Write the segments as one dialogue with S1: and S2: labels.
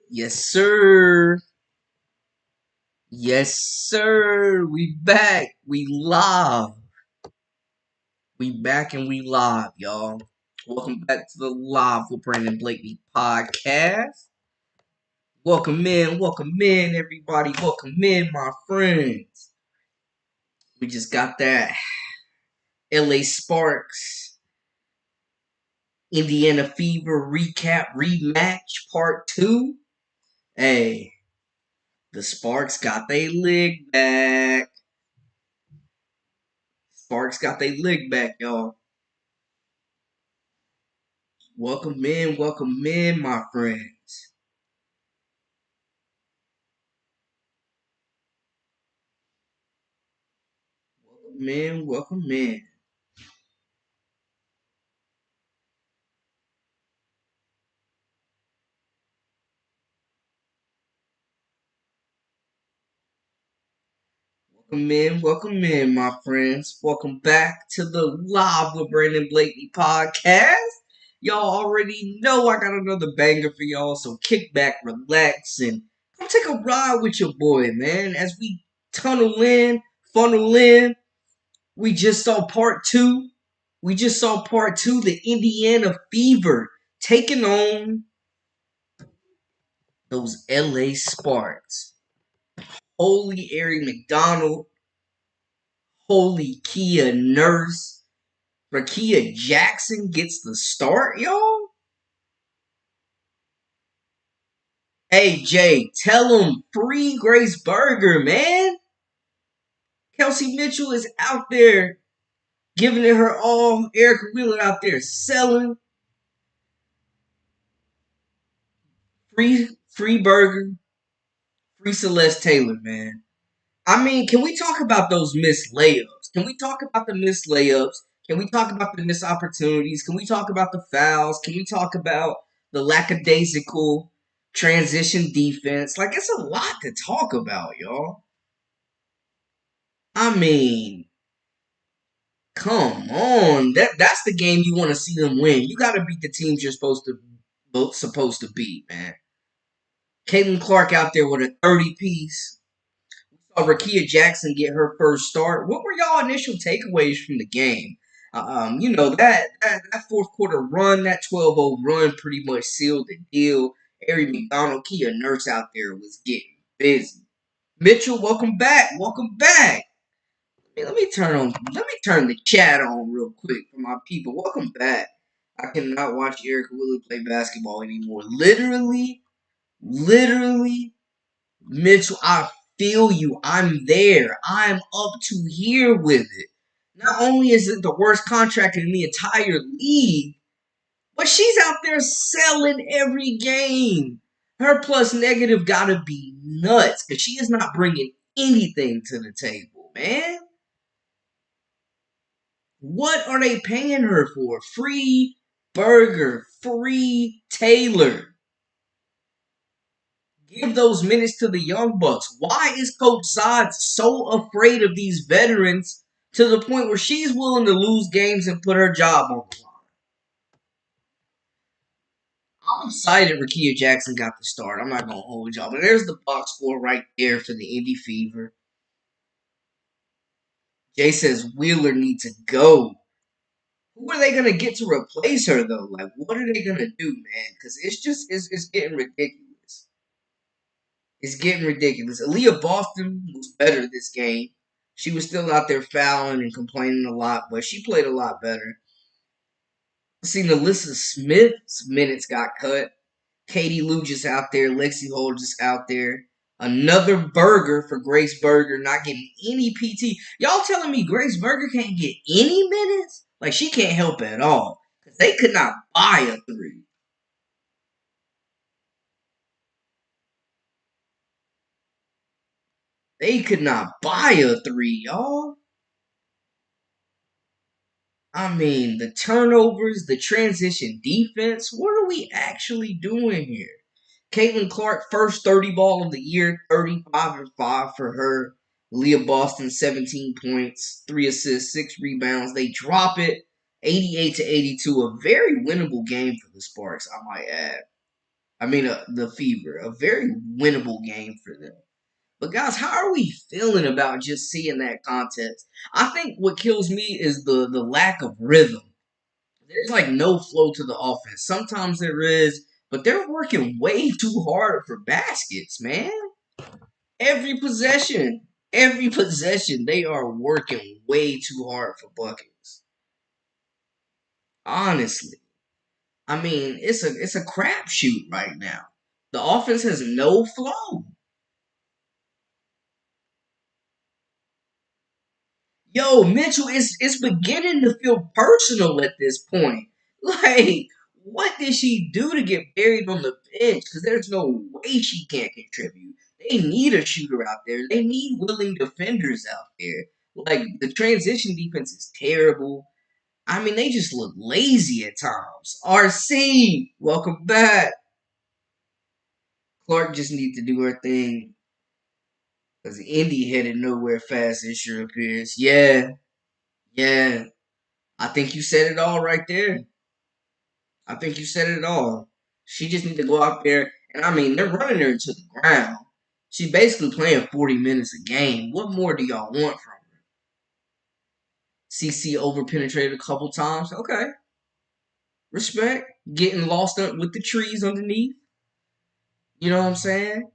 S1: Yes, sir. Yes, sir. We back. We live. We back and we live, y'all. Welcome back to the Live with Brandon Blakely podcast. Welcome in, everybody. Welcome in, my friends. We just got that LA Sparks, Indiana Fever recap rematch part 2. Hey, the Sparks got their leg back. Sparks got their leg back, y'all. Welcome in, my friends. Welcome in. Welcome in, my friends. Welcome back to the Live with Brandon Blakely podcast. Y'all already know I got another banger for y'all, so kick back, relax, and come take a ride with your boy, man. As we funnel in, we just saw part 2. We just saw part 2, the Indiana Fever taking on those LA Sparks. Holy Ari McDonald, holy Kia Nurse. Rakia Jackson gets the start, y'all. Hey Jay, tell him free Grace Berger, man. Kelsey Mitchell is out there giving it her all. Erica Wheeler out there selling free Berger, free Celeste Taylor, man. I mean, can we talk about those missed layups? Can we talk about the missed layups? Can we talk about the missed opportunities? Can we talk about the fouls? Can we talk about the lackadaisical transition defense? Like, it's a lot to talk about, y'all. I mean, come on. That's the game you want to see them win. You got to beat the teams you're supposed to beat, man. Caitlin Clark out there with a 30 piece. Rakia Jackson get her first start. What were y'all initial takeaways from the game? That fourth quarter run, that 12-0 run pretty much sealed the deal. Ari McDonald, Kia Nurse out there was getting busy. Mitchell, welcome back. Welcome back. Let me turn the chat on real quick for my people. Welcome back. I cannot watch Erica Wheeler play basketball anymore. Literally, Mitchell, I feel you. I'm there. I'm up to here with it. Not only is it the worst contract in the entire league, but she's out there selling every game. Her plus negative gotta be nuts because she is not bringing anything to the table, man. What are they paying her for? Free Burger, free Taylor. Give those minutes to the young bucks. Why is Coach Sod so afraid of these veterans to the point where she's willing to lose games and put her job on the line? I'm excited Rakia Jackson got the start. I'm not gonna hold y'all, but there's the box score right there for the Indy Fever. Jay says Wheeler needs to go. Who are they gonna get to replace her though? Like, what are they gonna do, man? Because it's getting ridiculous. It's getting ridiculous. Aaliyah Boston was better this game. She was still out there fouling and complaining a lot, but she played a lot better. See, Alyssa Smith's minutes got cut. Katie Lou just out there. Lexi Hole just out there. Another burger for Grace Berger not getting any PT. Y'all telling me Grace Berger can't get any minutes? Like, she can't help at all. Because they could not buy a three. They could not buy a three, y'all. I mean, the turnovers, the transition defense. What are we actually doing here? Caitlin Clark, first 30 ball of the year, 35 and 5 for her. Leah Boston, 17 points, 3 assists, 6 rebounds. They drop it 88 to 82. A very winnable game for the Sparks, I might add. I mean, the Fever, a very winnable game for them. But guys, how are we feeling about just seeing that contest? I think what kills me is the lack of rhythm. There's like no flow to the offense. Sometimes there is, but they're working way too hard for baskets, man. Every possession, they are working way too hard for buckets. Honestly, I mean, it's a crapshoot right now. The offense has no flow. Yo, Mitchell, it's beginning to feel personal at this point. Like, what did she do to get buried on the bench? Because there's no way she can't contribute. They need a shooter out there. They need willing defenders out there. Like, the transition defense is terrible. I mean, they just look lazy at times. RC, welcome back. Clark just needs to do her thing. Because Indy headed nowhere fast, it sure appears. Yeah, yeah. I think you said it all right there. I think you said it all. She just need to go out there, and I mean, they're running her into the ground. She's basically playing 40 minutes a game. What more do y'all want from her? CC over penetrated a couple times. Okay, respect. Getting lost with the trees underneath. You know what I'm saying?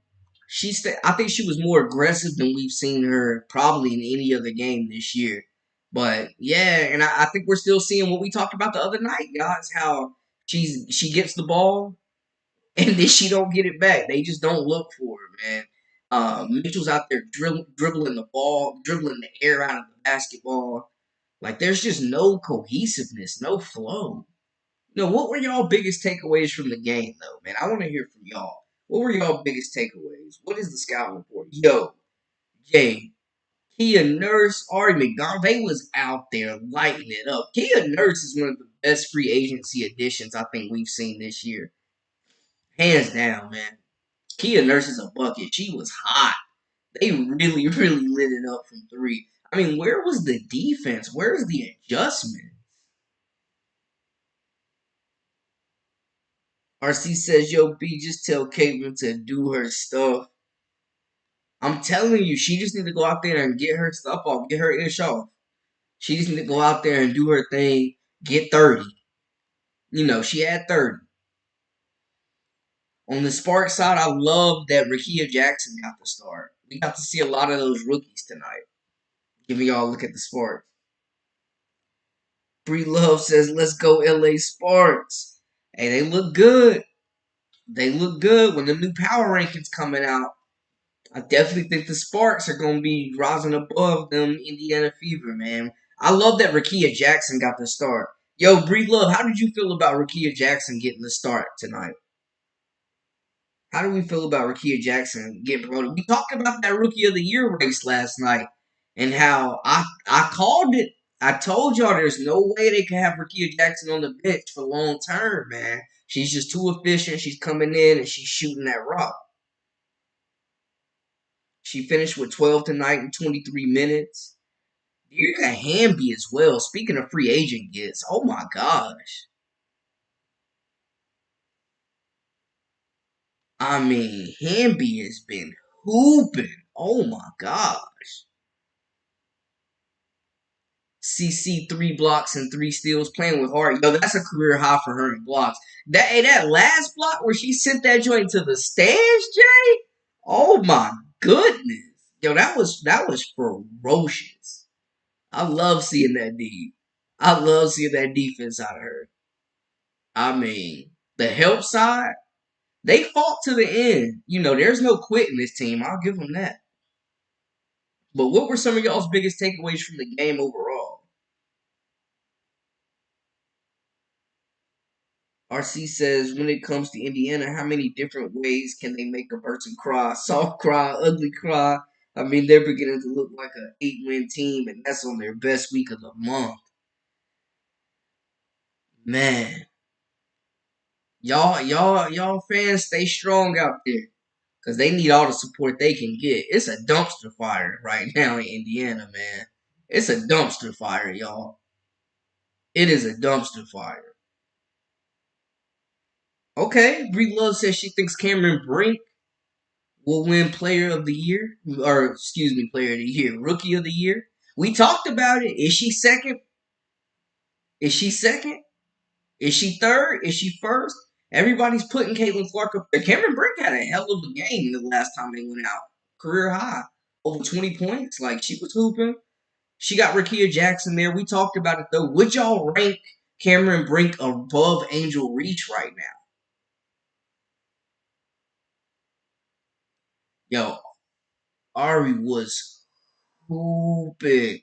S1: I think she was more aggressive than we've seen her probably in any other game this year. But yeah, and I think we're still seeing what we talked about the other night, guys. How she gets the ball and then she don't get it back. They just don't look for her, man. Mitchell's out there dribbling the ball, dribbling the air out of the basketball. Like there's just no cohesiveness, no flow. What were y'all biggest takeaways from the game, though, man? I want to hear from y'all. What were y'all biggest takeaways? What is the scout report? Yo, Jay, Kia Nurse, Ari McDonald, they was out there lighting it up. Kia Nurse is one of the best free agency additions I think we've seen this year. Hands down, man. Kia Nurse is a bucket. She was hot. They really, really lit it up from three. I mean, where was the defense? Where's the adjustment? RC says, yo, B, just tell Caitlin to do her stuff. I'm telling you, she just need to go out there and get her stuff off, get her ish off. She just need to go out there and do her thing, get 30. She had 30. On the Spark side, I love that Rakia Jackson got the start. We got to see a lot of those rookies tonight. Giving y'all a look at the Sparks. Bree Love says, let's go LA Sparks. Hey, they look good. They look good when the new power rankings coming out. I definitely think the Sparks are going to be rising above them Indiana Fever, man. I love that Rakia Jackson got the start. Yo, Bree Love, how did you feel about Rakia Jackson getting the start tonight? How do we feel about Rakia Jackson getting promoted? We talked about that Rookie of the Year race last night and how I called it. I told y'all there's no way they can have Rakia Jackson on the bench for long term, man. She's just too efficient. She's coming in and she's shooting that rock. She finished with 12 tonight in 23 minutes. You got Hamby as well. Speaking of free agent gets, oh my gosh. I mean, Hamby has been hooping. Oh my gosh. CC 3 blocks and 3 steals, playing with heart. Yo, that's a career high for her in blocks. That last block where she sent that joint to the stands, Jay. Oh my goodness. Yo, that was ferocious. I love seeing that D. I love seeing that defense out of her. I mean, the help side, they fought to the end. There's no quitting this team. I'll give them that. But what were some of y'all's biggest takeaways from the game overall? RC says, when it comes to Indiana, how many different ways can they make a person cry? Soft cry, ugly cry. I mean, they're beginning to look like an 8-win team, and that's on their best week of the month. Man, y'all fans, stay strong out there. Because they need all the support they can get. It's a dumpster fire right now in Indiana, man. It's a dumpster fire, y'all. It is a dumpster fire. Okay, Bree Love says she thinks Cameron Brink will win Player of the Year, or excuse me, Player of the Year, Rookie of the Year. We talked about it. Is she second? Is she second? Is she third? Is she first? Everybody's putting Caitlin Clark up there. Cameron Brink had a hell of a game the last time they went out. Career high. Over 20 points. Like, she was hooping. She got Rakia Jackson there. We talked about it, though. Would y'all rank Cameron Brink above Angel Reach right now? Yo, Ari was hooping.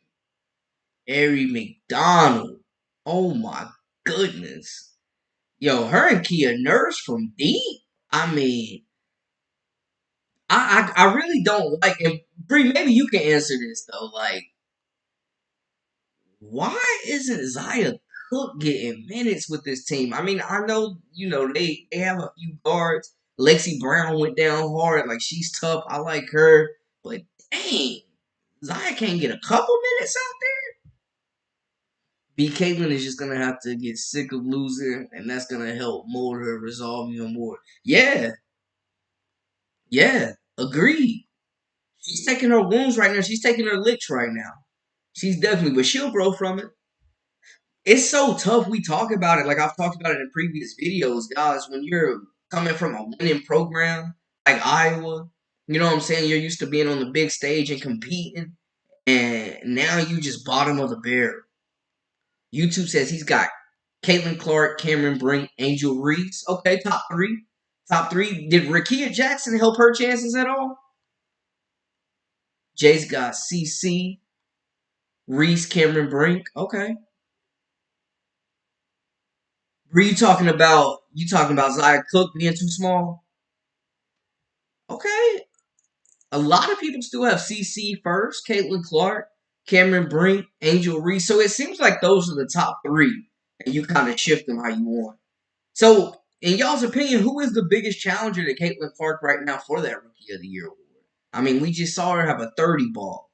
S1: Ari McDonald. Oh, my goodness. Yo, her and Kia Nurse from deep. I mean, I really don't like. And Bree, maybe you can answer this though. Like, why isn't Zaya Cook getting minutes with this team? I mean, I know they have a few guards. Lexi Brown went down hard. Like, she's tough. I like her, but dang, Zaya can't get a couple minutes out there. B. Caitlin is just gonna have to get sick of losing, and that's gonna help mold her resolve even more. Yeah, yeah, agreed. She's taking her wounds right now. She's taking her licks right now. She's definitely, but she'll grow from it. It's so tough. We talk about it, like I've talked about it in previous videos, guys. When you're coming from a winning program like Iowa, you know what I'm saying? You're used to being on the big stage and competing, and now you just bottom of the barrel. YouTube says he's got Caitlin Clark, Cameron Brink, Angel Reese. Okay, top three. Top three. Did Rakia Jackson help her chances at all? Jay's got CC, Reese, Cameron Brink. Okay. Were you talking about Zaya Cook being too small? Okay. A lot of people still have CC first, Caitlin Clark, Cameron Brink, Angel Reese. So it seems like those are the top three. And you kind of shift them how you want. So, in y'all's opinion, who is the biggest challenger to Caitlin Clark right now for that Rookie of the Year award? I mean, we just saw her have a 30 ball.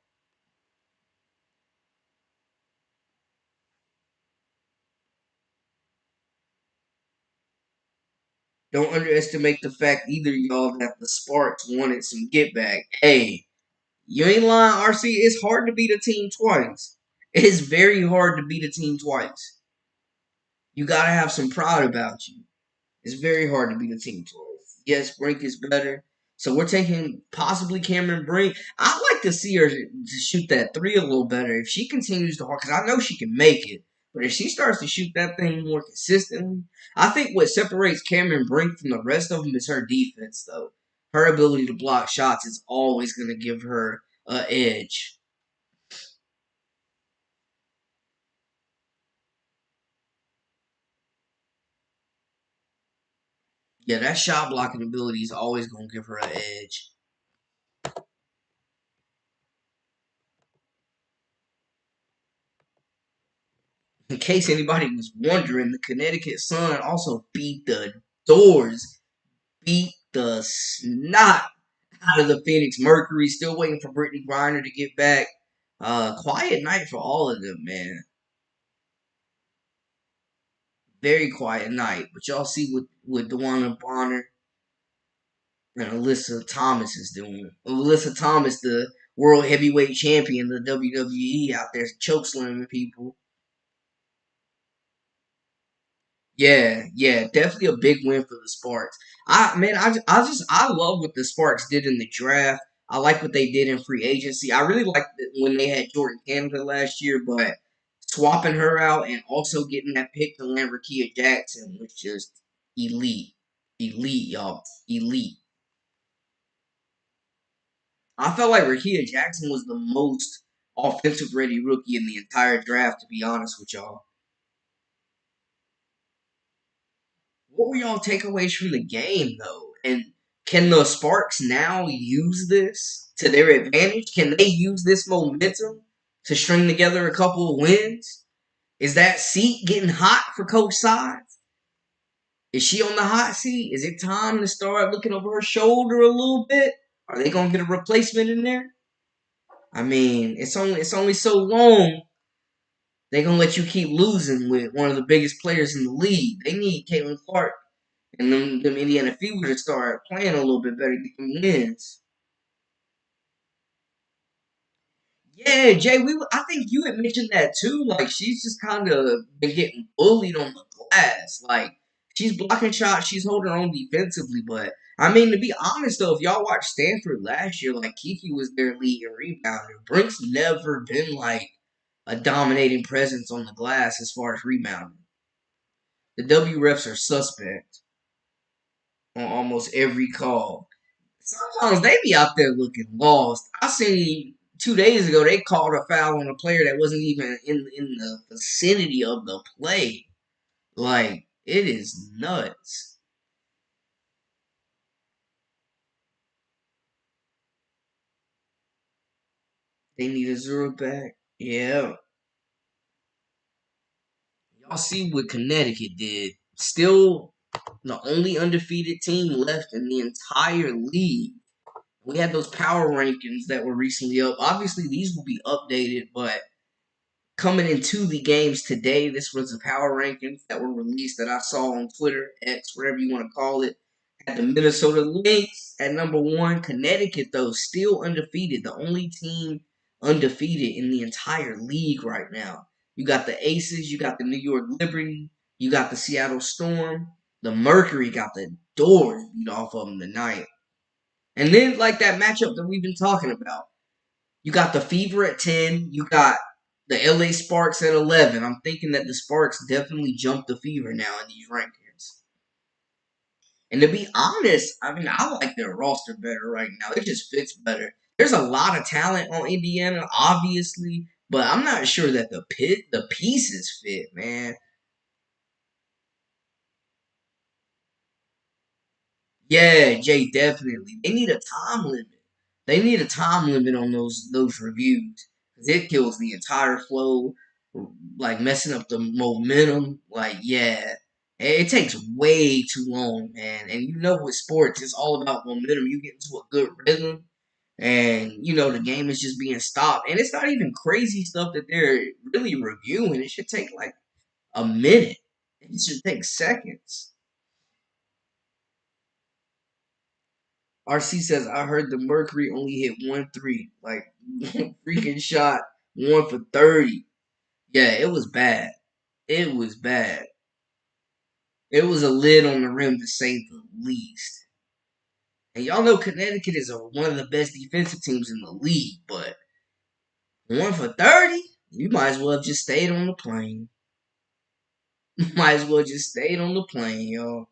S1: Don't underestimate the fact either y'all that the Sparks wanted some get back. Hey, you ain't lying, RC. It's hard to beat a team twice. It's very hard to beat a team twice. You gotta have some pride about you. It's very hard to beat a team twice. Yes, Brink is better. So we're taking possibly Cameron Brink. I'd like to see her to shoot that three a little better. If she continues to, because I know she can make it. But if she starts to shoot that thing more consistently, I think what separates Cameron Brink from the rest of them is her defense, though. Her ability to block shots is always going to give her an edge. Yeah, that shot blocking ability is always going to give her an edge. In case anybody was wondering, the Connecticut Sun also beat the doors, beat the snot out of the Phoenix Mercury. Still waiting for Brittany Griner to get back. Quiet night for all of them, man. Very quiet night. But y'all see what Dewana Bonner and Alyssa Thomas is doing. Alyssa Thomas, the world heavyweight champion, the WWE out there choke slamming people. Yeah, yeah, definitely a big win for the Sparks. I love what the Sparks did in the draft. I like what they did in free agency. I really liked it when they had Jordan Canada last year, but swapping her out and also getting that pick to land Rakia Jackson was just elite, elite, y'all, elite. I felt like Rakia Jackson was the most offensive ready rookie in the entire draft. To be honest with y'all. What were y'all takeaways from the game though? And can the Sparks now use this to their advantage? Can they use this momentum to string together a couple of wins? Is that seat getting hot for Coach Sides? Is she on the hot seat? Is it time to start looking over her shoulder a little bit? Are they gonna get a replacement in there? I mean, it's only so long they gonna let you keep losing with one of the biggest players in the league. They need Caitlin Clark And them Indiana Fever to start playing a little bit better, get them wins. Yeah, Jay, I think you had mentioned that too. Like she's just kind of been getting bullied on the glass. Like she's blocking shots, she's holding her own defensively. But I mean, to be honest though, if y'all watched Stanford last year, like Kiki was their leading rebounder. Brink's never been like a dominating presence on the glass as far as rebounding. The W refs are suspect on almost every call. Sometimes they be out there looking lost. I seen 2 days ago they called a foul on a player that wasn't even in the vicinity of the play. Like it is nuts. They need a zero back. Yeah. Y'all see what Connecticut did. Still the only undefeated team left in the entire league. We had those power rankings that were recently up. Obviously, these will be updated, but coming into the games today, this was the power rankings that were released that I saw on Twitter, X, whatever you want to call it. Had the Minnesota Lynx at number one. Connecticut, though, still undefeated. The only team undefeated in the entire league right now. You got the Aces, you got the New York Liberty, you got the Seattle Storm. The Mercury got the doors beat off of them tonight. And then, like that matchup that we've been talking about. You got the Fever at 10. You got the LA Sparks at 11. I'm thinking that the Sparks definitely jumped the Fever now in these rankings. And to be honest, I mean, I like their roster better right now. It just fits better. There's a lot of talent on Indiana, obviously, but I'm not sure that the pieces fit, man. Yeah, Jay, definitely. They need a time limit. They need a time limit on those reviews because it kills the entire flow, like messing up the momentum. Like, yeah, it takes way too long, man. And you know, with sports, it's all about momentum. You get into a good rhythm, and you know the game is just being stopped. And it's not even crazy stuff that they're really reviewing. It should take like a minute. It should take seconds. RC says, I heard the Mercury only hit 1 3. Like, freaking shot 1 for 30. Yeah, it was bad. It was bad. It was a lid on the rim to say the least. And y'all know Connecticut is one of the best defensive teams in the league, but 1 for 30? You might as well have just stayed on the plane. You might as well just stayed on the plane, y'all.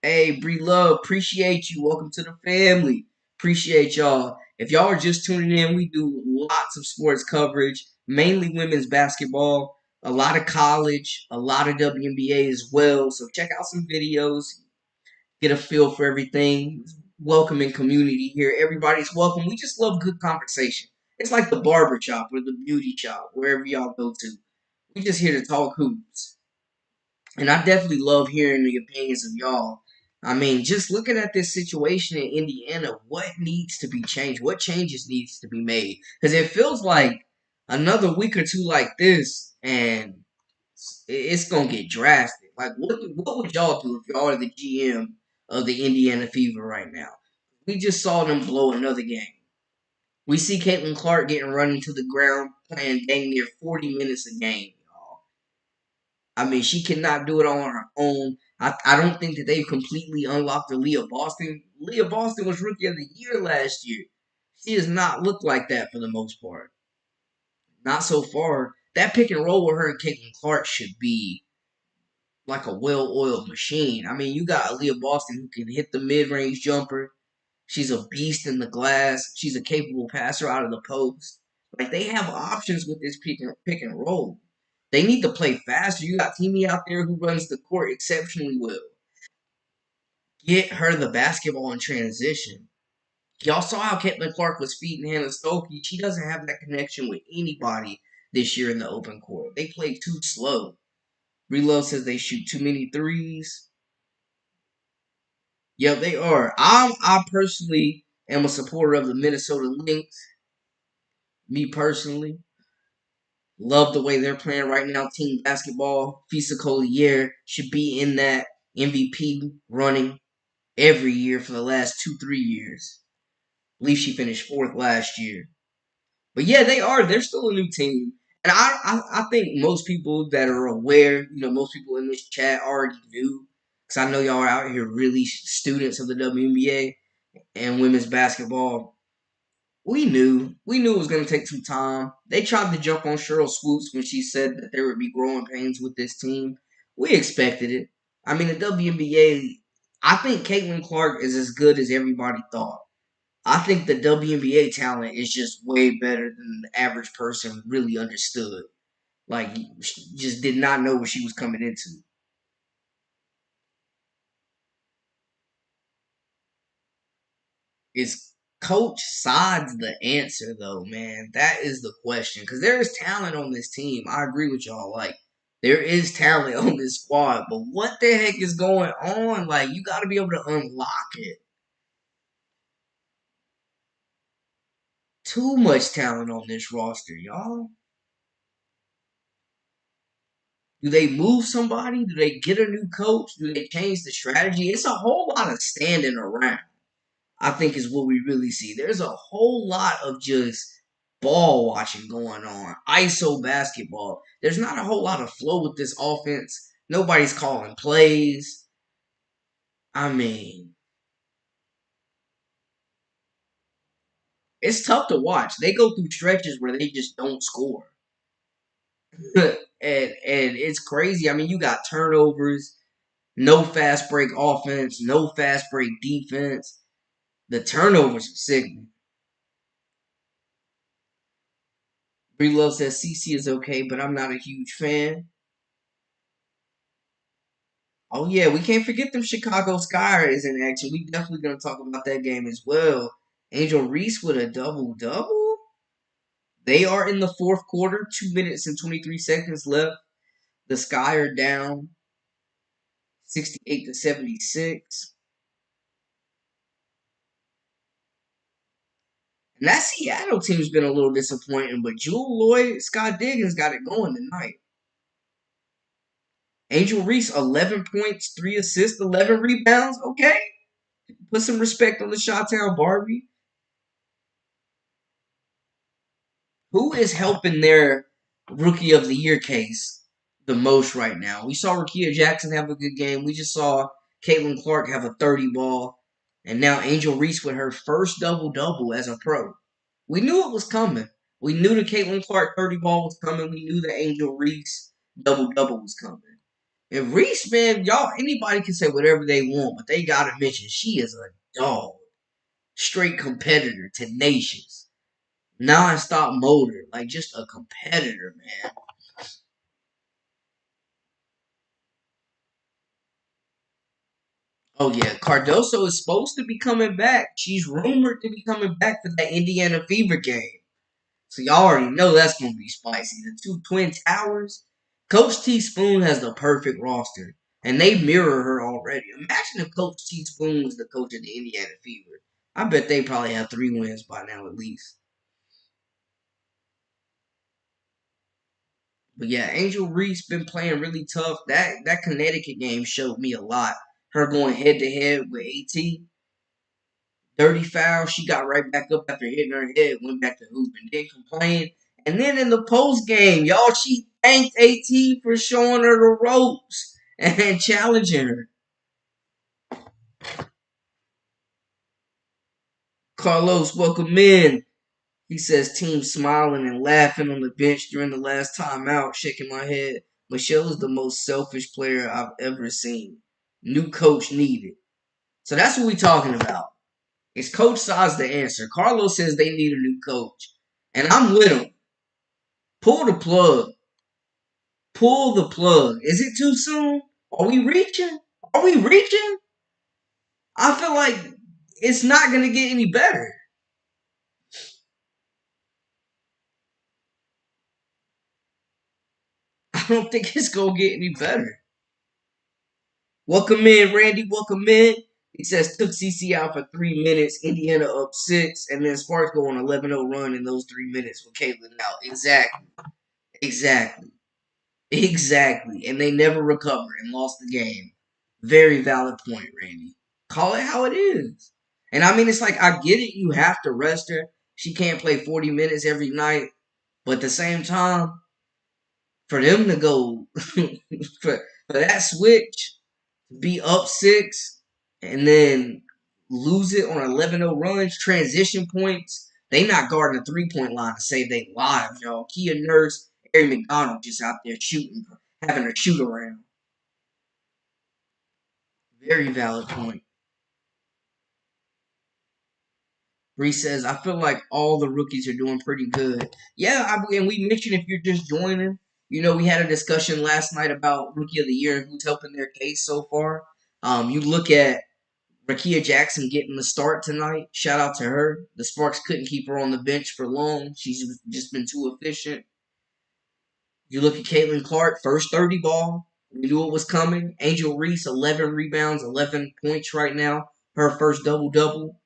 S1: Hey, Bree Love, appreciate you. Welcome to the family. Appreciate y'all. If y'all are just tuning in, we do lots of sports coverage, mainly women's basketball, a lot of college, a lot of WNBA as well. So check out some videos, get a feel for everything. Welcoming community here. Everybody's welcome. We just love good conversation. It's like the barber shop or the beauty shop, wherever y'all go to. We just here to talk hoops. And I definitely love hearing the opinions of y'all. I mean, just looking at this situation in Indiana, what needs to be changed? What changes needs to be made? Because it feels like another week or two like this, and it's gonna get drastic. Like, what would y'all do if y'all are the GM of the Indiana Fever right now? We just saw them blow another game. We see Caitlin Clark getting run into the ground, playing dang near 40 minutes a game. I mean, she cannot do it all on her own. I don't think that they've completely unlocked the Leah Boston. Leah Boston was Rookie of the Year last year. She does not look like that for the most part. Not so far. That pick and roll with her and Caitlin Clark should be like a well-oiled machine. I mean, you got Leah Boston who can hit the mid-range jumper. She's a beast in the glass. She's a capable passer out of the post. Like, they have options with this pick and roll. They need to play faster. You got Timmy out there who runs the court exceptionally well. Get her the basketball in transition. Y'all saw how Caitlin Clark was feeding Hannah Stokey. She doesn't have that connection with anybody this year in the open court. They play too slow. Reload says they shoot too many threes. Yeah, they are. I personally am a supporter of the Minnesota Lynx. Me personally. Love the way they're playing right now. Team basketball. Fisa Collier should be in that MVP running every year for the last 2-3 years. I believe she finished fourth last year. But yeah, they are. They're still a new team. And I think most people that are aware, most people in this chat already knew. Because I know y'all are out here really students of the WNBA and women's basketball. We knew it was going to take some time. They tried to jump on Cheryl Swoops when she said that there would be growing pains with this team. We expected it. I mean, the WNBA, I think Caitlin Clark is as good as everybody thought. I think the WNBA talent is just way better than the average person really understood. Like, just did not know what she was coming into. Is Coach Sides the answer, though, man? That is the question. Because there is talent on this team. I agree with y'all. Like, there is talent on this squad. But what the heck is going on? Like, you got to be able to unlock it. Too much talent on this roster, y'all. Do they move somebody? Do they get a new coach? Do they change the strategy? It's a whole lot of standing around, I think, is what we really see. There's a whole lot of just ball watching going on. ISO basketball. There's not a whole lot of flow with this offense. Nobody's calling plays. I mean, it's tough to watch. They go through stretches where they just don't score. And it's crazy. I mean, you got turnovers, no fast break offense, no fast break defense. The turnovers are sickening. Bree Love says CC is okay, but I'm not a huge fan. Oh yeah, we can't forget them Chicago Skyers in action. We definitely gonna talk about that game as well. Angel Reese with a double double. They are in the fourth quarter, 2 minutes and 23 seconds left. The Sky are down 68-76. And that Seattle team's been a little disappointing, but Jewel Lloyd, Scott Diggins got it going tonight. Angel Reese, 11 points, 3 assists, 11 rebounds. Okay. Put some respect on the Shottown Barbie. Who is helping their rookie of the year case the most right now? We saw Rakia Jackson have a good game. We just saw Caitlin Clark have a 30 ball. And now Angel Reese with her first double double as a pro. We knew it was coming. We knew the Caitlin Clark 30 ball was coming. We knew the Angel Reese double double was coming. And Reese, man, y'all, anybody can say whatever they want, but they gotta mention she is a dog. Straight competitor, tenacious, non-stop motor, like just a competitor, man. Oh yeah, Cardoso is supposed to be coming back. She's rumored to be coming back for that Indiana Fever game. So y'all already know that's gonna be spicy. The two Twin Towers. Coach T Spoon has the perfect roster, and they mirror her already. Imagine if Coach T Spoon was the coach of the Indiana Fever. I bet they probably have 3 wins by now at least. But yeah, Angel Reese been playing really tough. That Connecticut game showed me a lot. Her going head to head with AT. Dirty foul. She got right back up after hitting her head, went back to hoop and didn't complain. And then in the post game, y'all, she thanked AT for showing her the ropes and challenging her. Carlos, welcome in. He says, team smiling and laughing on the bench during the last timeout, shaking my head. Michelle is the most selfish player I've ever seen. New coach needed. So that's what we talking about. Is Coach Size the answer? Carlos says they need a new coach. And I'm with him. Pull the plug. Pull the plug. Is it too soon? Are we reaching? Are we reaching? I feel like it's not going to get any better. I don't think it's going to get any better. Welcome in, Randy. Welcome in. He says, took CC out for 3 minutes. Indiana up 6. And then Sparks go on 11-0 run in those 3 minutes with Caitlin out. Exactly. Exactly. Exactly. And they never recovered and lost the game. Very valid point, Randy. Call it how it is. And I mean, it's like, I get it. You have to rest her. She can't play 40 minutes every night. But at the same time, for them to go, for, for that switch, be up six, and then lose it on 11-0 runs, transition points, they not guarding the 3-point line to save their lives, y'all. Kia Nurse, Harry McDonald just out there shooting, having a shoot around. Very valid point. Bree says, I feel like all the rookies are doing pretty good. Yeah, and we mentioned if you're just joining, we had a discussion last night about Rookie of the Year and who's helping their case so far. You look at Rakia Jackson getting the start tonight. Shout out to her. The Sparks couldn't keep her on the bench for long. She's just been too efficient. You look at Caitlin Clark, first 30 ball. We knew it was coming. Angel Reese, 11 rebounds, 11 points right now. Her first double-double.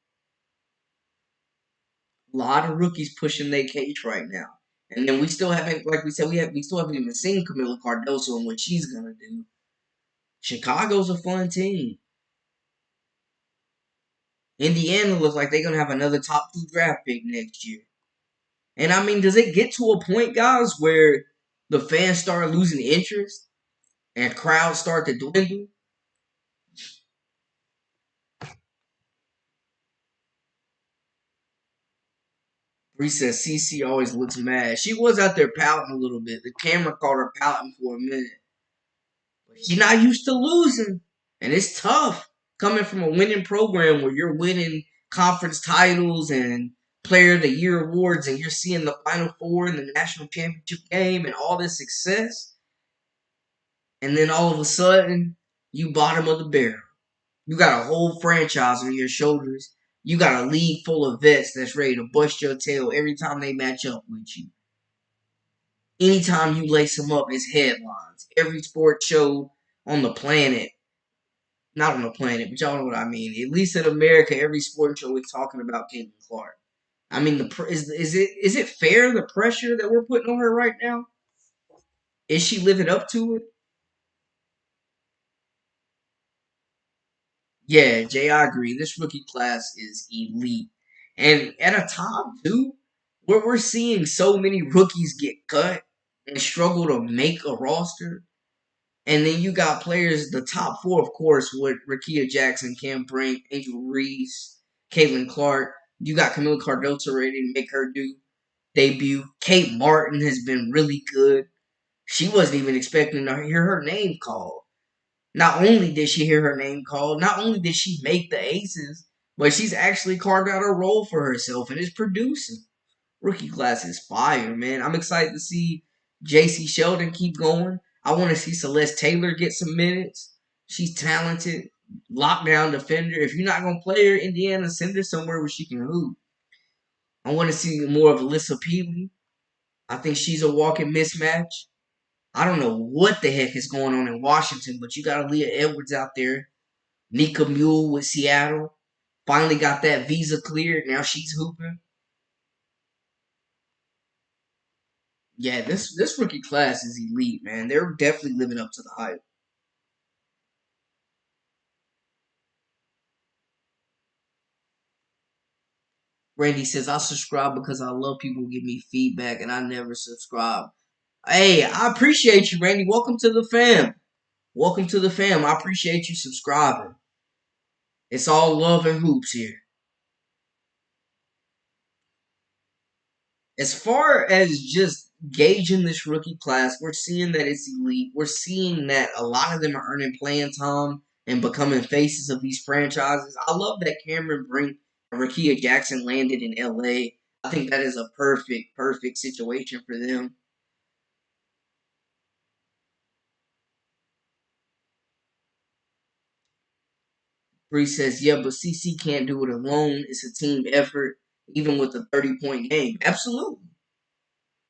S1: A lot of rookies pushing their cage right now. And then we still haven't, like we said, we still haven't even seen Camila Cardoso and what she's gonna do. Chicago's a fun team. Indiana looks like they're gonna have another top 2 draft pick next year. And I mean, does it get to a point, guys, where the fans start losing interest and crowds start to dwindle? Bree says CC always looks mad. She was out there pouting a little bit. The camera caught her pouting for a minute. But she's not used to losing. And it's tough coming from a winning program where you're winning conference titles and player of the year awards and you're seeing the Final Four and the national championship game and all this success. And then all of a sudden, you bottom of the barrel. You got a whole franchise on your shoulders. You got a league full of vets that's ready to bust your tail every time they match up with you. Anytime you lace them up, it's headlines. Every sports show on the planet, not on the planet, but y'all know what I mean. At least in America, every sports show is talking about Caitlin Clark. I mean, is it fair the pressure that we're putting on her right now? Is she living up to it? Yeah, Jay, I agree. This rookie class is elite. And at a time, too, where we're seeing so many rookies get cut and struggle to make a roster. And then you got players, the top 4, of course, with Rakia Jackson, Cam Brink, Angel Reese, Caitlin Clark. You got Camila Cardoso ready to make her debut. Kate Martin has been really good. She wasn't even expecting to hear her name called. Not only did she hear her name called, not only did she make the aces, but she's actually carved out a role for herself and is producing. Rookie class is fire, man. I'm excited to see JC Sheldon keep going. I want to see Celeste Taylor get some minutes. She's talented, lockdown defender. If you're not gonna play her, Indiana, send her somewhere where she can hoop. I want to see more of Alyssa Peely. I think she's a walking mismatch. I don't know what the heck is going on in Washington, but you got Aaliyah Edwards out there. Nika Mule with Seattle. Finally got that visa cleared. Now she's hooping. Yeah, this rookie class is elite, man. They're definitely living up to the hype. Randy says, I subscribe because I love people who give me feedback and I never subscribe. Hey, I appreciate you, Randy. Welcome to the fam. Welcome to the fam. I appreciate you subscribing. It's all love and hoops here. As far as just gauging this rookie class, we're seeing that it's elite. We're seeing that a lot of them are earning playing time and becoming faces of these franchises. I love that Cameron Brink and Rakia Jackson landed in LA. I think that is a perfect situation for them. Bree says, yeah, but CC can't do it alone. It's a team effort, even with a 30-point game. Absolutely.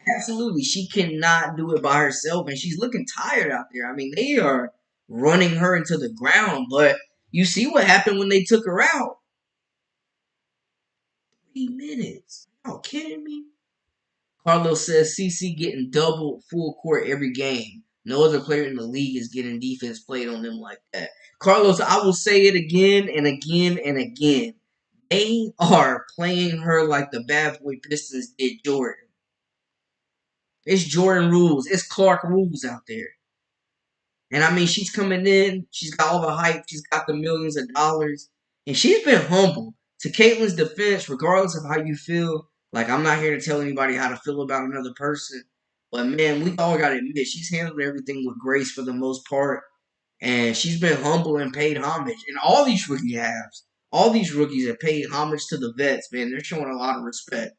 S1: Absolutely. She cannot do it by herself, and she's looking tired out there. I mean, they are running her into the ground, but you see what happened when they took her out? 3 minutes. Are you kidding me? Carlos says CC getting double full court every game. No other player in the league is getting defense played on them like that. Carlos, I will say it again and again and again. They are playing her like the bad boy Pistons did Jordan. It's Jordan rules. It's Clark rules out there. And I mean, she's coming in. She's got all the hype. She's got the millions of dollars. And she's been humble. To Caitlin's defense, regardless of how you feel, like, I'm not here to tell anybody how to feel about another person. But, man, we all got to admit, she's handled everything with grace for the most part. And she's been humble and paid homage. And all these rookies have paid homage to the vets, man. They're showing a lot of respect.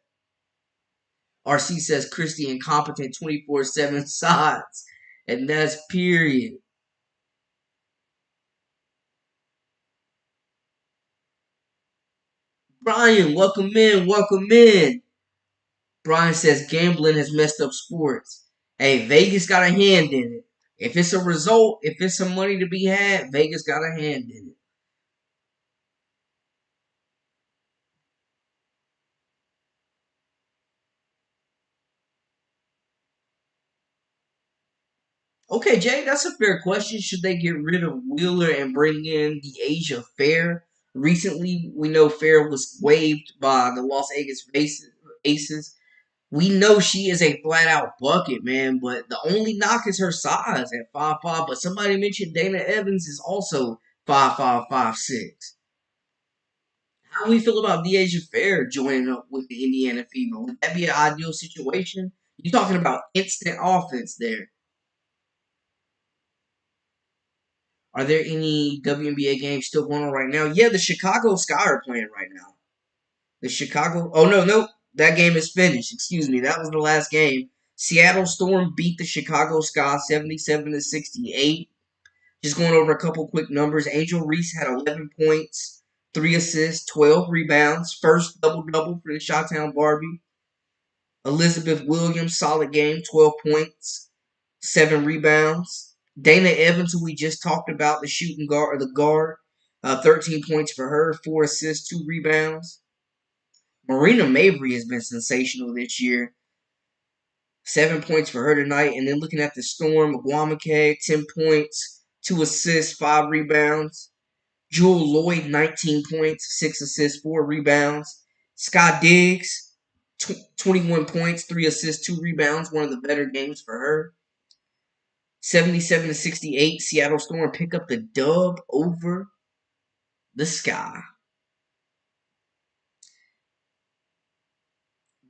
S1: RC says Christie incompetent 24/7 sides. And that's period. Brian, welcome in, welcome in. Brian says gambling has messed up sports. Hey, Vegas got a hand in it. If it's a result, if it's some money to be had, Vegas got a hand in it. Okay, Jay, that's a fair question. Should they get rid of Wheeler and bring in the age of Fair? Recently, we know Fair was waived by the Las Vegas Aces. We know she is a flat out bucket, man, but the only knock is her size at 5'5". But somebody mentioned Dana Evans is also 5'5", 5'6". How do we feel about Deja Fair joining up with the Indiana Fever? Would that be an ideal situation? You're talking about instant offense there. Are there any WNBA games still going on right now? Yeah, the Chicago Sky are playing right now. The Chicago. Oh no, no, that game is finished. Excuse me, that was the last game. Seattle Storm beat the Chicago Sky 77-68. Just going over a couple quick numbers. Angel Reese had 11 points, 3 assists, 12 rebounds. First double double for the Chi-Town Barbie. Elizabeth Williams, solid game, 12 points, 7 rebounds. Dana Evans, who we just talked about, the shooting guard or the guard, 13 points for her, 4 assists, 2 rebounds. Marina Mabry has been sensational this year. 7 points for her tonight. And then looking at the Storm, Wnba, 10 points, 2 assists, 5 rebounds. Jewel Lloyd, 19 points, 6 assists, 4 rebounds. Scott Diggs, 21 points, 3 assists, 2 rebounds. One of the better games for her. 77-68, Seattle Storm pick up the dub over the Sky.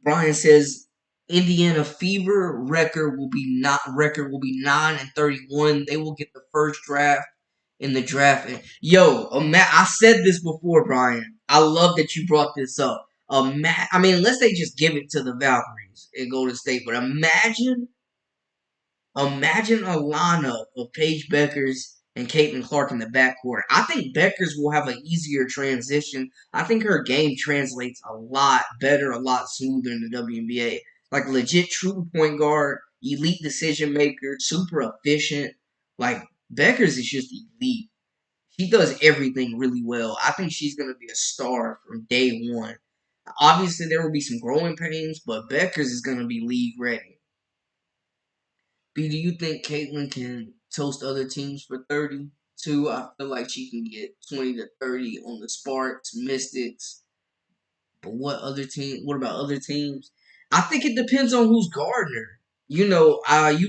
S1: Brian says Indiana Fever record will be 9-31. They will get the first draft in the draft. Yo, I said this before, Brian. I love that you brought this up. I mean, unless they just give it to the Valkyries and Golden State, but imagine a lineup of Paige Beckers and Caitlin Clark in the backcourt. I think Beckers will have an easier transition. I think her game translates a lot better, a lot smoother in the WNBA. Like legit true point guard, elite decision maker, super efficient. Like Beckers is just elite. She does everything really well. I think she's going to be a star from day one. Obviously, there will be some growing pains, but Beckers is going to be league ready. B, do you think Caitlyn can toast other teams for 32? I feel like she can get 20 to 30 on the Sparks, Mystics. But what about other teams? I think it depends on who's guarding her. You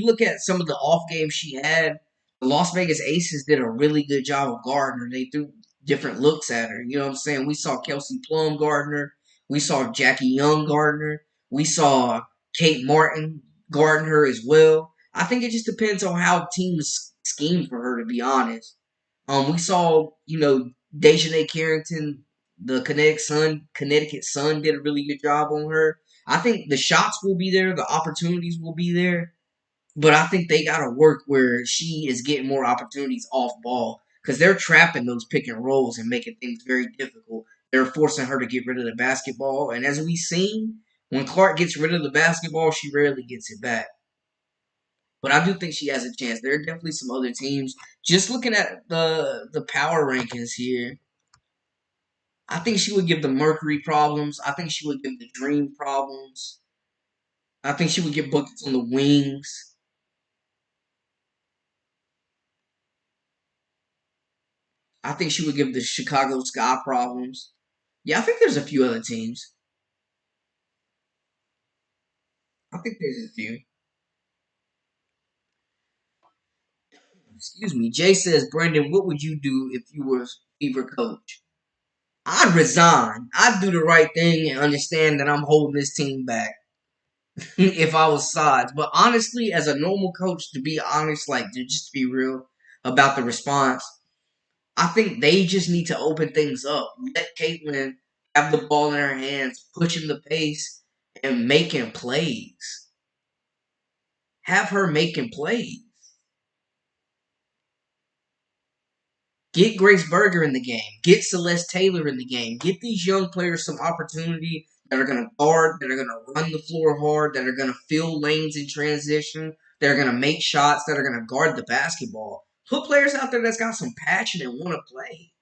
S1: look at some of the off games she had. The Las Vegas Aces did a really good job of guarding her. They threw different looks at her. You know what I'm saying? We saw Kelsey Plum guarding her. We saw Jackie Young guarding her. We saw Kate Martin guarding her as well. I think it just depends on how teams scheme for her, to be honest. We saw, Dejanay Carrington, the Connecticut Sun did a really good job on her. I think the shots will be there, the opportunities will be there, but I think they got to work where she is getting more opportunities off ball because they're trapping those pick and rolls and making things very difficult. They're forcing her to get rid of the basketball, and as we've seen, when Clark gets rid of the basketball, she rarely gets it back. But I do think she has a chance. There are definitely some other teams. Just looking at the power rankings here, I think she would give the Mercury problems. I think she would give the Dream problems. I think she would get buckets on the wings. I think she would give the Chicago Sky problems. Yeah, I think there's a few other teams. I think there's a few. Excuse me. Jay says, Brandon, what would you do if you were a Fever coach? I'd resign. I'd do the right thing and understand that I'm holding this team back if I was sides. But honestly, as a normal coach, to be honest, like to just be real about the response, I think they just need to open things up. Let Caitlin have the ball in her hands, pushing the pace and making plays. Have her making plays. Get Grace Berger in the game. Get Celeste Taylor in the game. Get these young players some opportunity that are going to guard, that are going to run the floor hard, that are going to fill lanes in transition, that are going to make shots, that are going to guard the basketball. Put players out there that's got some passion and want to play.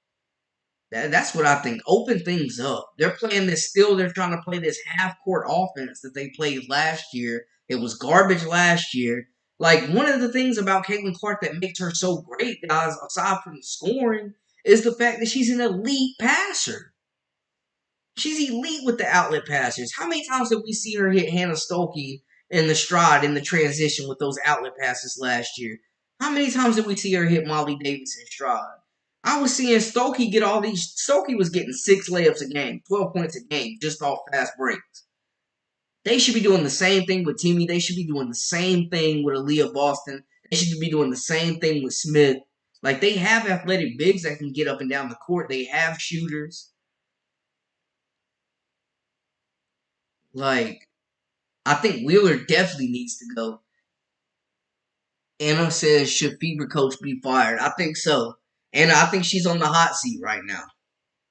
S1: That's what I think. Open things up. They're playing this still. They're trying to play this half court offense that they played last year. It was garbage last year. Like, one of the things about Caitlin Clark that makes her so great, guys, aside from the scoring, is the fact that she's an elite passer. She's elite with the outlet passes. How many times did we see her hit Hannah Stokey in the stride, in the transition with those outlet passes last year? How many times did we see her hit Molly Davis in stride? I was seeing Stokey get all these. Stokey was getting 6 layups a game, 12 points a game, just off fast breaks. They should be doing the same thing with Timmy. They should be doing the same thing with Aaliyah Boston. They should be doing the same thing with Smith. Like, they have athletic bigs that can get up and down the court. They have shooters. Like, I think Wheeler definitely needs to go. Anna says, should Fever coach be fired? I think so. And I think she's on the hot seat right now.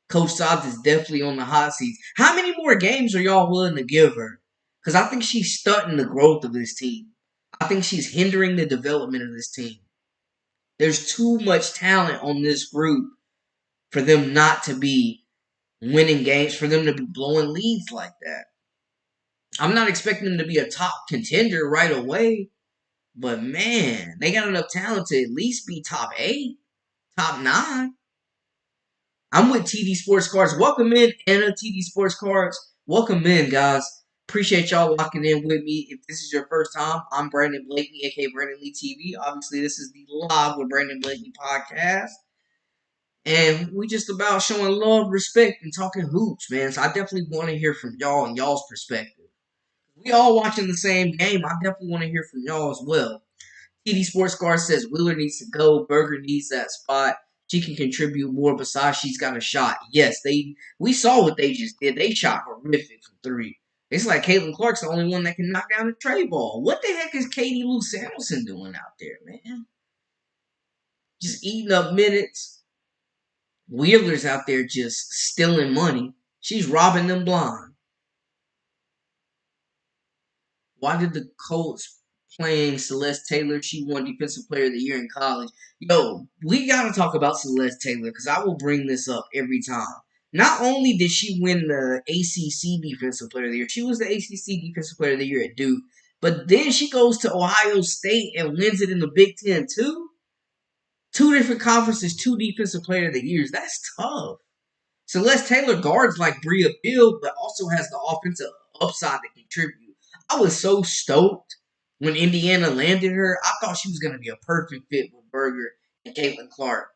S1: Coach Sobs is definitely on the hot seat. How many more games are y'all willing to give her? Because I think she's stunting the growth of this team. I think she's hindering the development of this team. There's too much talent on this group for them not to be winning games, for them to be blowing leads like that. I'm not expecting them to be a top contender right away, but man, they got enough talent to at least be top 8, top 9. I'm with TD Sports Cards. Welcome in, Anna, TD Sports Cards. Welcome in, guys. Appreciate y'all locking in with me. If this is your first time, I'm Brandon Blakely, aka Brandon Lee TV. Obviously, this is the Live with Brandon Blakely podcast. And we just about showing love, respect, and talking hoops, man. So I definitely want to hear from y'all and y'all's perspective. We all watching the same game. I definitely want to hear from y'all as well. TD Sports Card says Wheeler needs to go. Berger needs that spot. She can contribute more. Besides, she's got a shot. Yes, we saw what they just did. They shot horrific from 3. It's like Caitlin Clark's the only one that can knock down the tray ball. What the heck is Katie Lou Samuelson doing out there, man? Just eating up minutes. Wheeler's out there just stealing money. She's robbing them blind. Why did the Colts playing Celeste Taylor? She won Defensive Player of the Year in college. Yo, we got to talk about Celeste Taylor because I will bring this up every time. Not only did she win the ACC Defensive Player of the Year, she was the ACC Defensive Player of the Year at Duke, but then she goes to Ohio State and wins it in the Big Ten too. 2 different conferences, 2 Defensive Player of the Years. That's tough. Celeste Taylor guards like Bria Field, but also has the offensive upside to contribute. I was so stoked when Indiana landed her. I thought she was going to be a perfect fit with Berger and Caitlin Clark.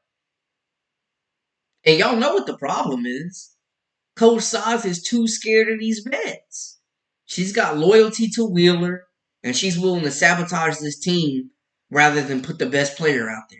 S1: And y'all know what the problem is. Coach Size is too scared of these vets. She's got loyalty to Wheeler, and she's willing to sabotage this team rather than put the best player out there.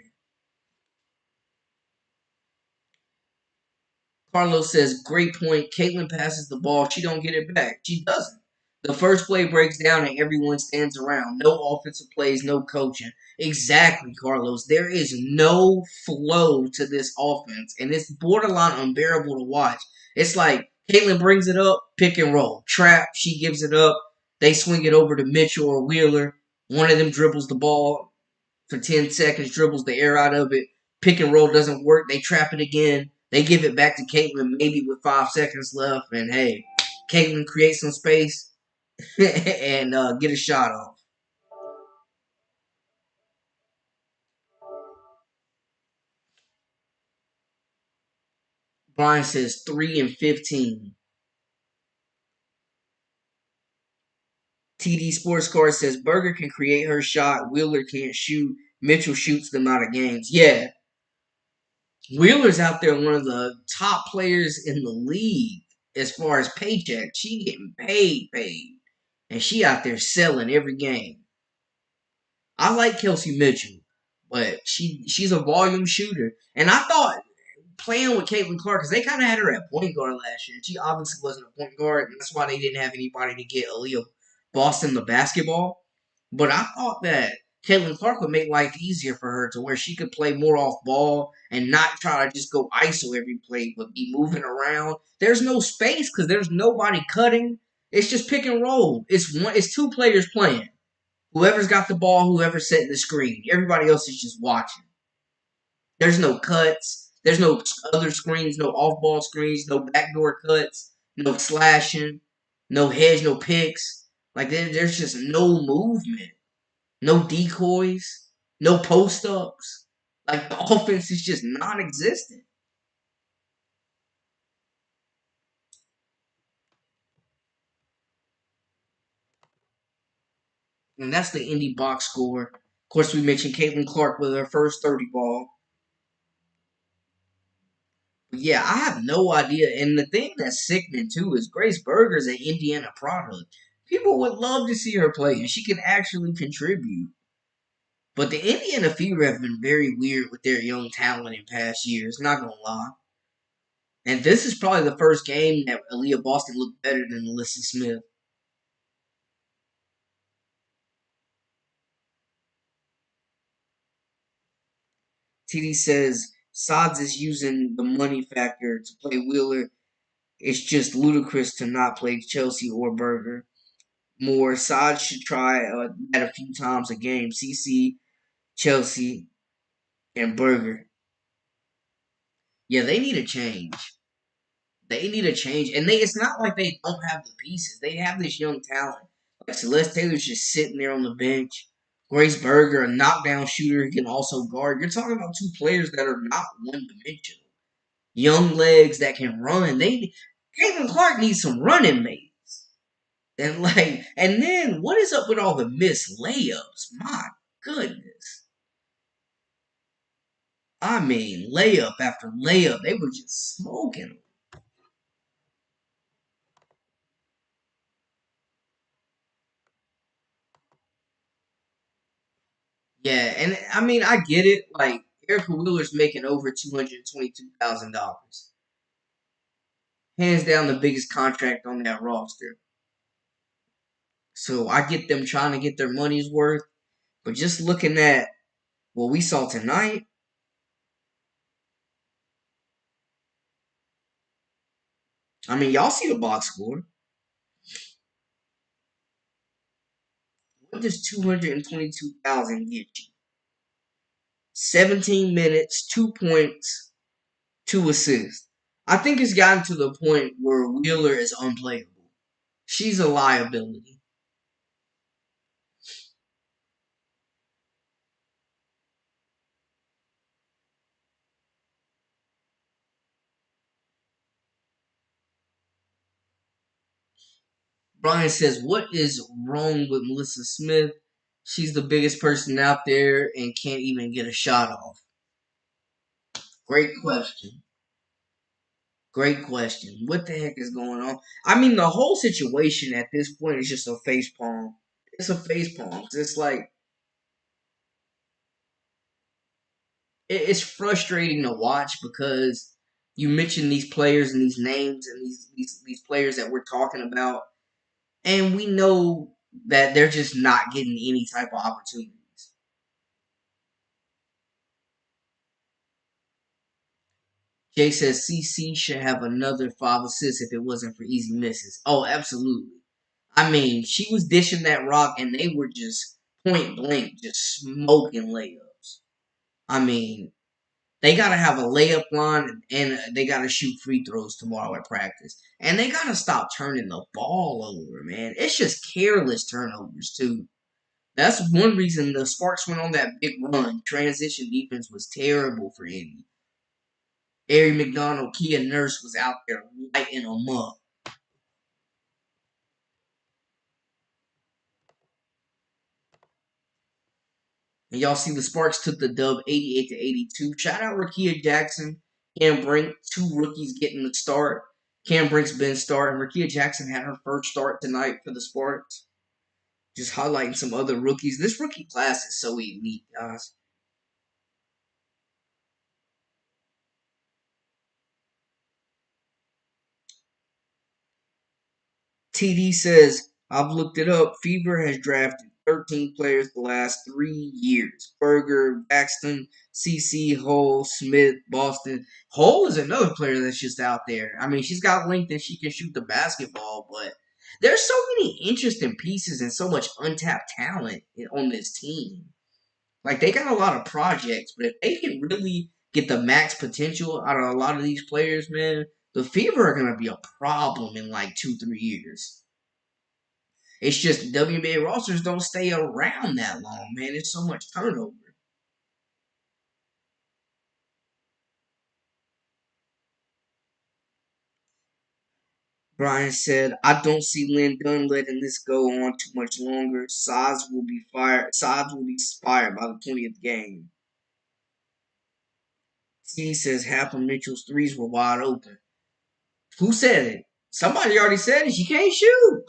S1: Carlos says, great point. Caitlin passes the ball. She don't get it back. She doesn't. The first play breaks down and everyone stands around. No offensive plays, no coaching. Exactly, Carlos. There is no flow to this offense, and it's borderline unbearable to watch. It's like Caitlin brings it up, pick and roll. Trap, she gives it up. They swing it over to Mitchell or Wheeler. One of them dribbles the ball for 10 seconds, dribbles the air out of it. Pick and roll doesn't work. They trap it again. They give it back to Caitlin maybe with 5 seconds left. And hey, Caitlin creates some space. and get a shot off. Brian says 3-15. TD Sports Card says Berger can create her shot. Wheeler can't shoot. Mitchell shoots them out of games. Yeah, Wheeler's out there one of the top players in the league as far as paycheck. She getting paid. And she out there selling every game. I like Kelsey Mitchell, but she's a volume shooter. And I thought playing with Caitlin Clark, because they kind of had her at point guard last year. She obviously wasn't a point guard, and that's why they didn't have anybody to get Aaliyah Boston the basketball. But I thought that Caitlin Clark would make life easier for her to where she could play more off ball and not try to just go ISO every play, but be moving around. There's no space because there's nobody cutting. It's just pick and roll. It's two players playing. Whoever's got the ball, whoever's setting the screen. Everybody else is just watching. There's no cuts. There's no other screens, no off-ball screens, no backdoor cuts, no slashing, no hedge, no picks. Like there's just no movement, no decoys, no post-ups. Like the offense is just non-existent. And that's the indie box score. Of course, we mentioned Caitlin Clark with her first 30 ball. Yeah, I have no idea. And the thing that's sickening too is Grace Berger's an Indiana product. People would love to see her play, and she can actually contribute. But the Indiana Fever have been very weird with their young talent in past years, not gonna lie. And this is probably the first game that Aaliyah Boston looked better than Alyssa Smith. TD says Sods is using the money factor to play Wheeler. It's just ludicrous to not play Chelsea or Berger more. Sod should try that a few times a game. CC, Chelsea, and Berger. Yeah, they need a change. They need a change, and it's not like they don't have the pieces. They have this young talent. Like Celeste Taylor's just sitting there on the bench. Grace Berger, a knockdown shooter, who can also guard. You're talking about two players that are not one dimensional. Young legs that can run. Caitlin Clark needs some running mates. And then what is up with all the missed layups? My goodness. I mean, layup after layup. They were just smoking. Yeah, and I mean, I get it. Like, Erica Wheeler's making over $222,000. Hands down the biggest contract on that roster. So I get them trying to get their money's worth. But just looking at what we saw tonight, I mean, y'all see the box score. What does 222,000 get you? 17 minutes, 2 points, 2 assists. I think it's gotten to the point where Wheeler is unplayable. She's a liability. Brian says, "What is wrong with Melissa Smith? She's the biggest person out there and can't even get a shot off." Great question. Great question. What the heck is going on? I mean, the whole situation at this point is just a face palm. It's a face palm. It's like it's frustrating to watch because you mention these players and these names and these players that we're talking about, and we know that they're just not getting any type of opportunities. Jay says CC should have another 5 assists if it wasn't for easy misses. Oh, absolutely. I mean, she was dishing that rock and they were just point blank, just smoking layups. I mean, They gotta have a layup line and they gotta shoot free throws tomorrow at practice. And they gotta stop turning the ball over, man. It's just careless turnovers too. That's one reason the Sparks went on that big run. Transition defense was terrible for Indy. Ari McDonald, Kia Nurse was out there lighting them up. And y'all see the Sparks took the dub 88 to 82. Shout out Rakia Jackson, Cam Brink, two rookies getting the start. Cam Brink's been starting. Rakia Jackson had her first start tonight for the Sparks. Just highlighting some other rookies. This rookie class is so elite, guys. TD says, I've looked it up. Fever has drafted 13 players the last 3 years. Berger, Baxton, CC, Hull, Smith, Boston. Hull is another player that's just out there. I mean, she's got length and she can shoot the basketball, but there's so many interesting pieces and so much untapped talent on this team. Like, they got a lot of projects, but if they can really get the max potential out of a lot of these players, man, the Fever are going to be a problem in like 2, 3 years. It's just WNBA rosters don't stay around that long, man. It's so much turnover. Brian said, I don't see Lynn Dunn letting this go on too much longer. Sides will be fired. Sides will be fired by the 20th game. T says half of Mitchell's threes were wide open. Who said it? Somebody already said it. She can't shoot.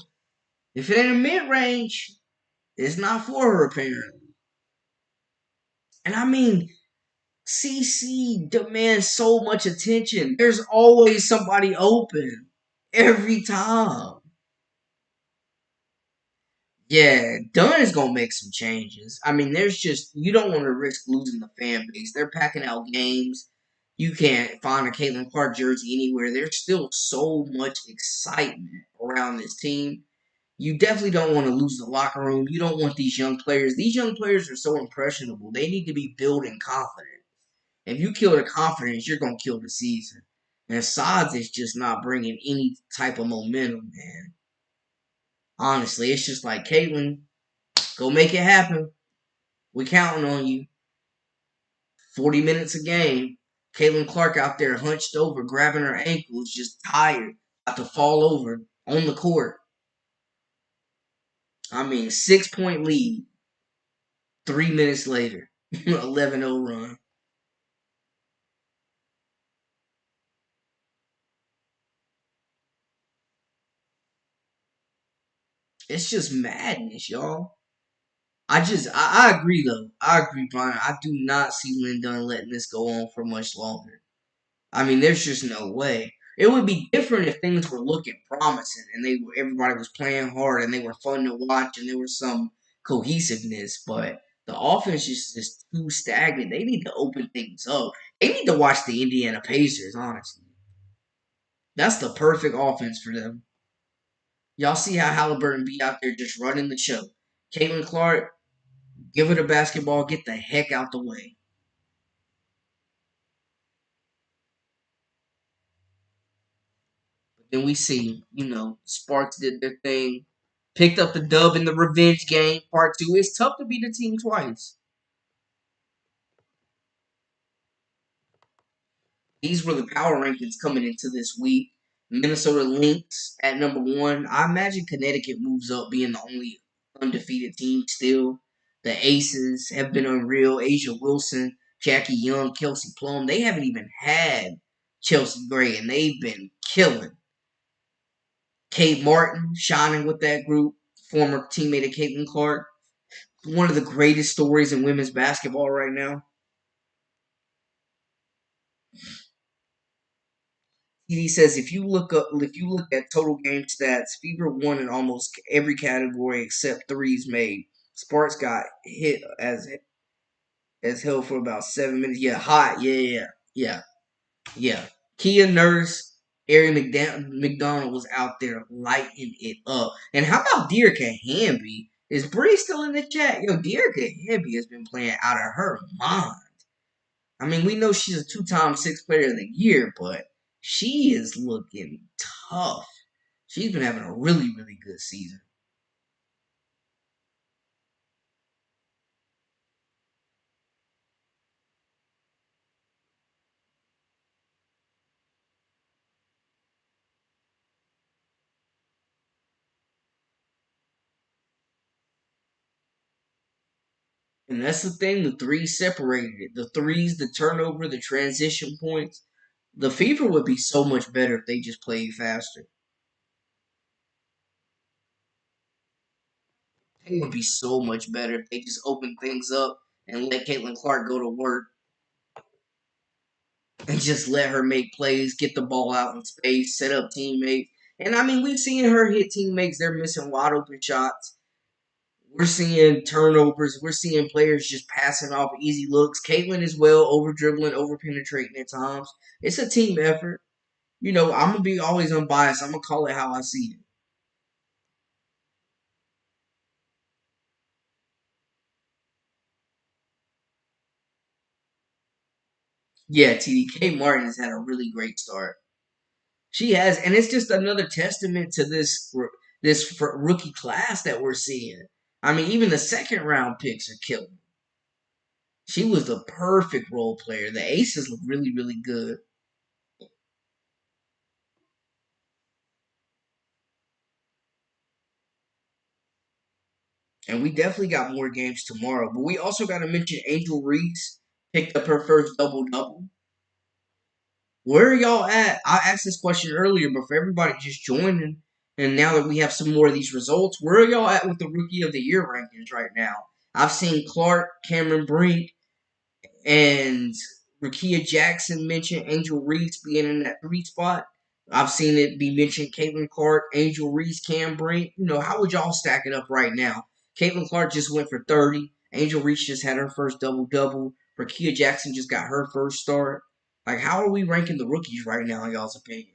S1: If it ain't a mid range, it's not for her apparently. And I mean, CC demands so much attention. There's always somebody open every time. Yeah, Dunn is gonna make some changes. I mean, there's just you don't want to risk losing the fan base. They're packing out games. You can't find a Caitlin Clark jersey anywhere. There's still so much excitement around this team. You definitely don't want to lose the locker room. You don't want these young players. These young players are so impressionable. They need to be building confidence. If you kill the confidence, you're gonna kill the season. And Sods is just not bringing any type of momentum, man. Honestly, it's just like Caitlin, go make it happen. We counting on you. 40 minutes a game. Caitlin Clark out there hunched over, grabbing her ankles, just tired, about to fall over on the court. I mean, 6 point lead. 3 minutes later, 11-0 run. It's just madness, y'all. I agree though. I agree, Brian. I do not see Lynn Dunn letting this go on for much longer. I mean, there's just no way. It would be different if things were looking promising and everybody was playing hard and they were fun to watch and there was some cohesiveness. But the offense is just too stagnant. They need to open things up. They need to watch the Indiana Pacers. Honestly, that's the perfect offense for them. Y'all see how Halliburton be out there just running the show. Caitlin Clark, give her the basketball, get the heck out the way. But then we see, Sparks did their thing, picked up the dub in the revenge game, part two. It's tough to beat a team twice. These were the power rankings coming into this week. Minnesota Lynx at number one. I imagine Connecticut moves up being the only undefeated team still. The Aces have been unreal. Asia Wilson, Jackie Young, Kelsey Plum. They haven't even had Chelsea Gray, and they've been killing. Kate Martin shining with that group. Former teammate of Caitlin Clark. One of the greatest stories in women's basketball right now. He says if you look at total game stats, Fever won in almost every category except threes made. Sparks got hit as hell for about 7 minutes. Yeah, hot. Yeah. Kia Nurse, Ari McDonald was out there lighting it up. And how about Dearica Hamby? Is Bree still in the chat? Yo, Dearica Hamby has been playing out of her mind. I mean, we know she's a two-time Sixth Player of the Year, but she is looking tough. She's been having a really, really good season. And that's the thing, the threes separated it. The threes, the turnover, the transition points. The FIFA would be so much better if they just played faster. It would be so much better if they just opened things up and let Caitlin Clark go to work and just let her make plays, get the ball out in space, set up teammates. And I mean, we've seen her hit teammates, they're missing wide open shots. We're seeing turnovers. We're seeing players just passing off easy looks. Caitlin as well, over dribbling, over penetrating at times. It's a team effort. You know, I'm gonna be always unbiased. I'm gonna call it how I see it. Yeah, TDK Martin has had a really great start. She has, and it's just another testament to this rookie class that we're seeing. I mean, even the second round picks are killing. She was the perfect role player. The aces look really, really good. And we definitely got more games tomorrow. But we also got to mention Angel Reese picked up her first double double. Where are y'all at? I asked this question earlier, but for everybody just joining, and now that we have some more of these results, where are y'all at with the Rookie of the Year rankings right now? I've seen Clark, Cameron Brink, and Rakia Jackson mentioned Angel Reese being in that three spot. I've seen it be mentioned Caitlin Clark, Angel Reese, Cam Brink. You know, how would y'all stack it up right now? Caitlin Clark just went for 30. Angel Reese just had her first double double. Rakia Jackson just got her first start. Like, how are we ranking the rookies right now, in y'all's opinion?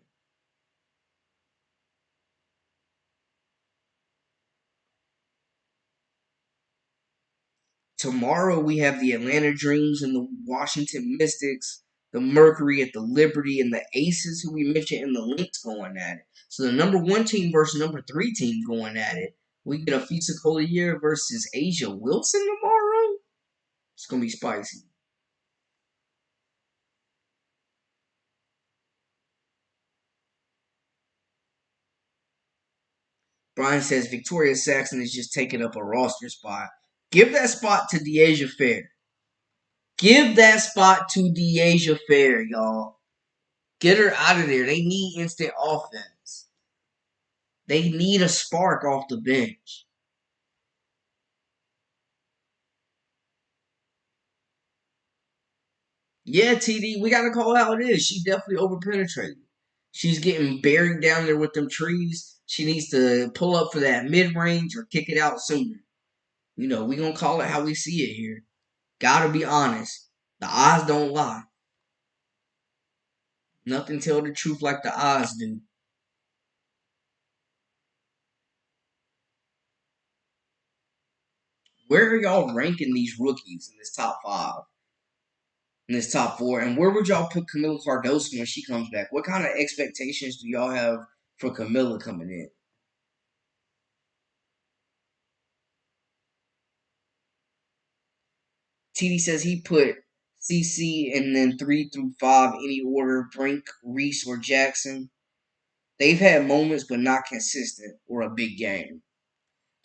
S1: Tomorrow we have the Atlanta Dreams and the Washington Mystics, the Mercury at the Liberty, and the Aces, who we mentioned, and the Lynx going at it. So the number one team versus number three team going at it. We get a Fisa Collier versus Asia Wilson tomorrow. It's gonna be spicy. Brian says Victoria Saxon is just taking up a roster spot. Give that spot to Deasia Fair. Give that spot to Deasia Fair, y'all. Get her out of there. They need instant offense. They need a spark off the bench. Yeah, TD, we gotta call it how it is. She definitely overpenetrated. She's getting buried down there with them trees. She needs to pull up for that mid range or kick it out sooner. You know, we gonna call it how we see it here. Gotta be honest. The eyes don't lie. Nothing tell the truth like the eyes do. Where are y'all ranking these rookies in this top five? In this top four? And where would y'all put Camilla Cardoso when she comes back? What kind of expectations do y'all have for Camilla coming in? TD says he put CC and then three through five, any order, Brink, Reese, or Jackson. They've had moments, but not consistent or a big game.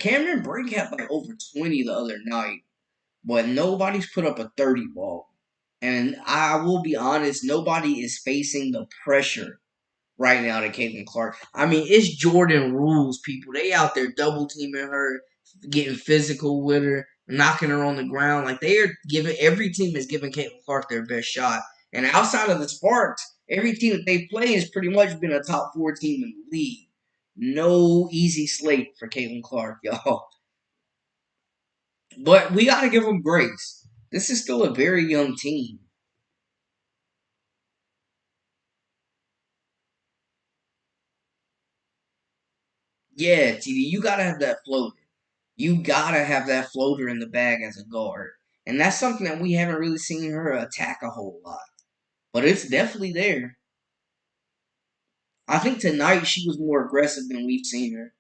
S1: Cameron Brink had like over 20 the other night, but nobody's put up a 30 ball. And I will be honest, nobody is facing the pressure right now to Caitlin Clark. I mean, it's Jordan rules, people. They out there double teaming her, getting physical with her, knocking her on the ground. Like they are giving every team is giving Caitlin Clark their best shot. And outside of the Sparks, every team that they play has pretty much been a top four team in the league. No easy slate for Caitlin Clark, y'all. But we gotta give them grace. This is still a very young team. Yeah, TD, you gotta have that floater. You gotta have that floater in the bag as a guard. And that's something that we haven't really seen her attack a whole lot. But it's definitely there. I think tonight she was more aggressive than we've seen her.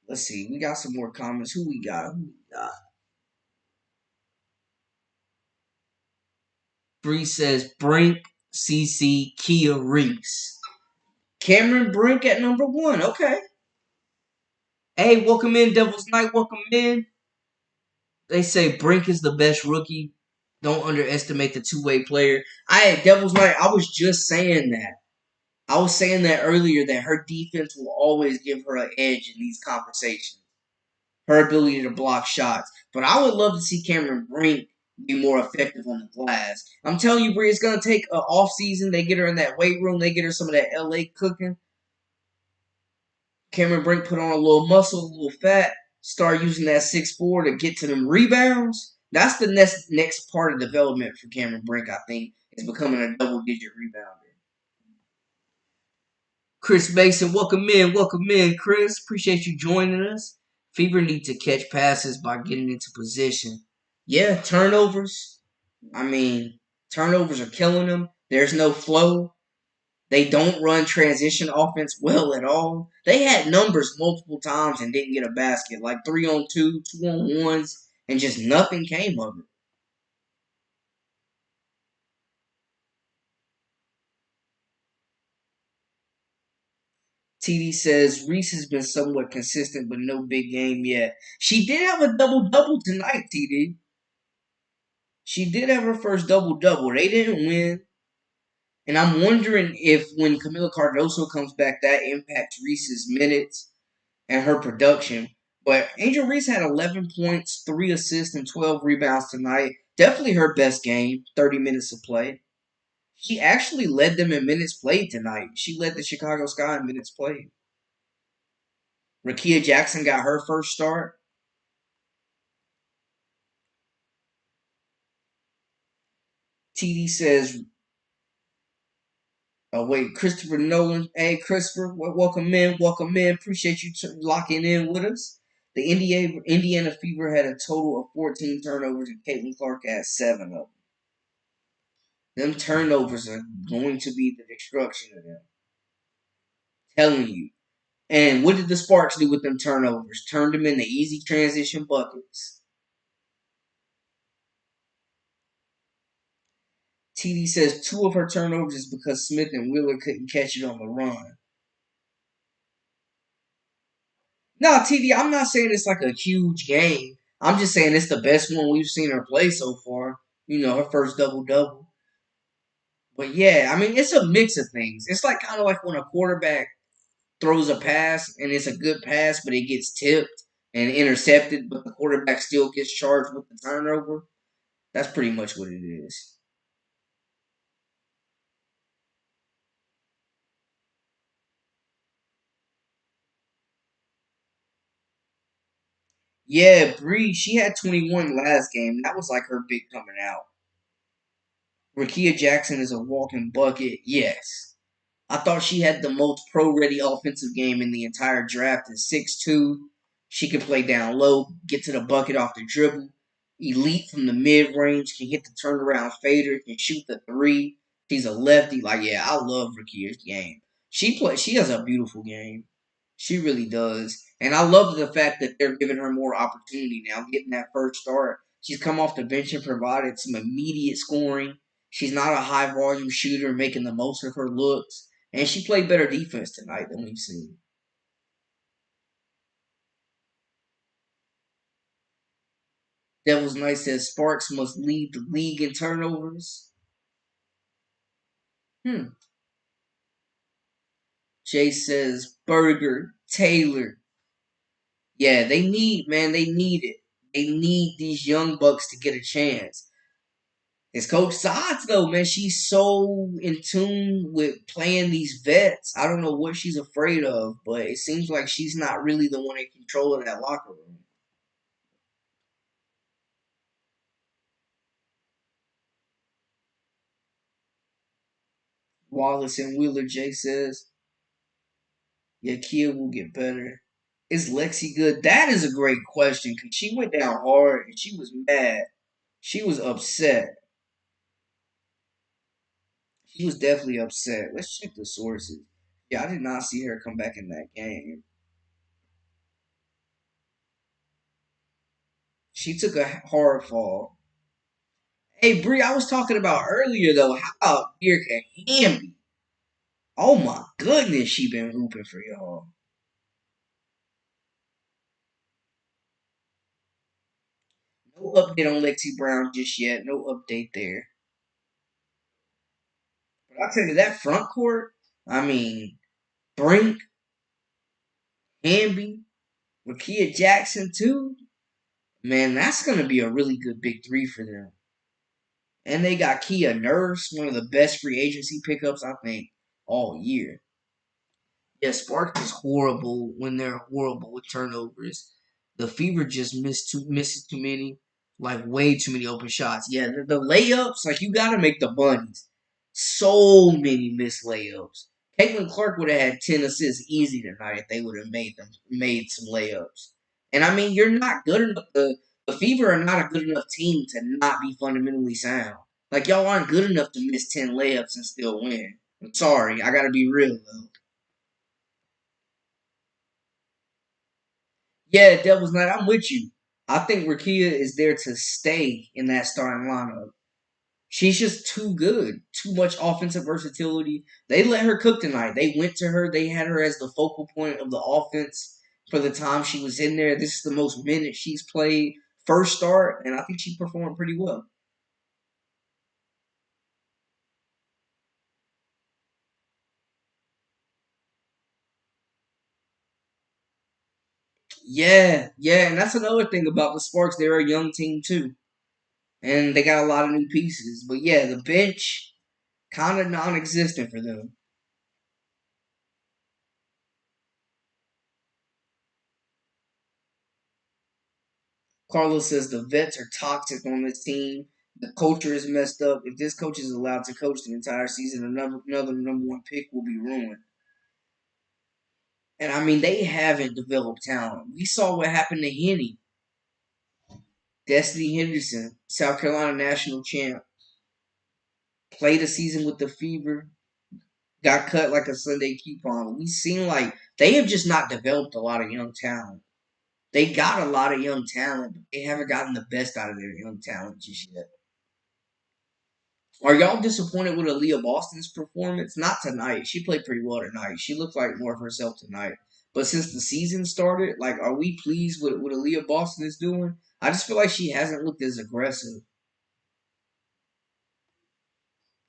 S1: Let's see. We got some more comments. Who we got? Who we got? Bree says Brink, CC, Kia Reese. Cameron Brink at number one. Okay. Hey, welcome in, Devil's Night. Welcome in. They say Brink is the best rookie. Don't underestimate the two-way player. Devil's Night. I was just saying that. I was saying that earlier that her defense will always give her an edge in these conversations. Her ability to block shots. But I would love to see Cameron Brink be more effective on the glass. I'm telling you, Bree, it's going to take an off season. They get her in that weight room. They get her some of that LA cooking. Cameron Brink put on a little muscle, a little fat. Start using that 6'4" to get to them rebounds. That's the next part of development for Cameron Brink, I think, is becoming a double-digit rebounder. Chris Mason, welcome in, Chris. Appreciate you joining us. Fever needs to catch passes by getting into position. Yeah, turnovers. I mean, turnovers are killing them. There's no flow. They don't run transition offense well at all. They had numbers multiple times and didn't get a basket, like 3-on-2, 2-on-1s, and just nothing came of it. TD says Reese has been somewhat consistent, but no big game yet. She did have a double double tonight, TD. She did have her first double double. They didn't win. And I'm wondering if when Camila Cardoso comes back, that impacts Reese's minutes and her production. But Angel Reese had 11 points, 3 assists, and 12 rebounds tonight. Definitely her best game, 30 minutes of play. She actually led them in minutes played tonight. She led the Chicago Sky in minutes played. Rakia Jackson got her first start. TD says, oh, wait, Christopher Nolan. Hey, Christopher, welcome in. Welcome in. Appreciate you locking in with us. The Indiana Fever had a total of 14 turnovers, and Caitlin Clark had 7 of them. Them turnovers are going to be the destruction of them. Telling you. And what did the Sparks do with them turnovers? Turned them into easy transition buckets. TD says 2 of her turnovers is because Smith and Wheeler couldn't catch it on the run. No, TD, I'm not saying it's like a huge game. I'm just saying it's the best one we've seen her play so far. You know, her first double-double. But yeah, I mean, it's a mix of things. It's like kind of like when a quarterback throws a pass and it's a good pass, but it gets tipped and intercepted, but the quarterback still gets charged with the turnover. That's pretty much what it is. Yeah, Bree, she had 21 last game. That was like her big coming out. Rakia Jackson is a walking bucket. Yes. I thought she had the most pro-ready offensive game in the entire draft. At 6'2", she can play down low, get to the bucket off the dribble. Elite from the mid-range, can hit the turnaround fader, can shoot the three. She's a lefty. Like, yeah, I love Rakia's game. She has a beautiful game. She really does. And I love the fact that they're giving her more opportunity now, getting that first start. She's come off the bench and provided some immediate scoring. She's not a high volume shooter, making the most of her looks. And she played better defense tonight than we've seen. Devil's Night says Sparks must lead the league in turnovers. Hmm. Jay says Berger, Taylor. Yeah, they need it. They need these young bucks to get a chance. It's Coach Sides though, man. She's so in tune with playing these vets. I don't know what she's afraid of, but it seems like she's not really the one in control of that locker room. Wallace and Wheeler, Jay says. Yeah, Kia will get better. Is Lexi good? That is a great question because she went down hard and she was mad. She was upset. She was definitely upset. Let's check the sources. Yeah, I did not see her come back in that game. She took a hard fall. Hey, Bree, I was talking about earlier though. How about Erica Hamby? Oh my goodness, she been hooping for y'all. No update on Lexi Brown just yet. No update there. But I'll tell you that front court. I mean, Brink, Hamby, Lakia Jackson too. Man, that's gonna be a really good big three for them. And they got Kia Nurse, one of the best free agency pickups I think all year. Yeah, Sparks is horrible when they're horrible with turnovers. The Fever just misses too many, like way too many open shots. Yeah, the layups, like you gotta make the bunnies. So many missed layups. Caitlin Clark would have had 10 assists easy tonight if they would have made some layups. And I mean, you're not good enough. The Fever are not a good enough team to not be fundamentally sound. Like y'all aren't good enough to miss 10 layups and still win. I'm sorry, I gotta be real though. Yeah, Devil's Night, I'm with you. I think Rakia is there to stay in that starting lineup. She's just too good. Too much offensive versatility. They let her cook tonight. They went to her. They had her as the focal point of the offense for the time she was in there. This is the most minutes she's played first start, and I think she performed pretty well. Yeah, yeah, and that's another thing about the Sparks. They're a young team too, and they got a lot of new pieces. But yeah, the bench kind of non-existent for them. Carlos says the vets are toxic on this team. The culture is messed up. If this coach is allowed to coach the entire season, another number one pick will be ruined. And I mean, they haven't developed talent. We saw what happened to Henny, Destiny Henderson, South Carolina national champ, played a season with the Fever, got cut like a Sunday coupon. We seem like they have just not developed a lot of young talent. They got a lot of young talent, but they haven't gotten the best out of their young talent just yet. Are y'all disappointed with Aaliyah Boston's performance? Not tonight. She played pretty well tonight. She looked like more of herself tonight. But since the season started, like, are we pleased with what Aaliyah Boston is doing? I just feel like she hasn't looked as aggressive.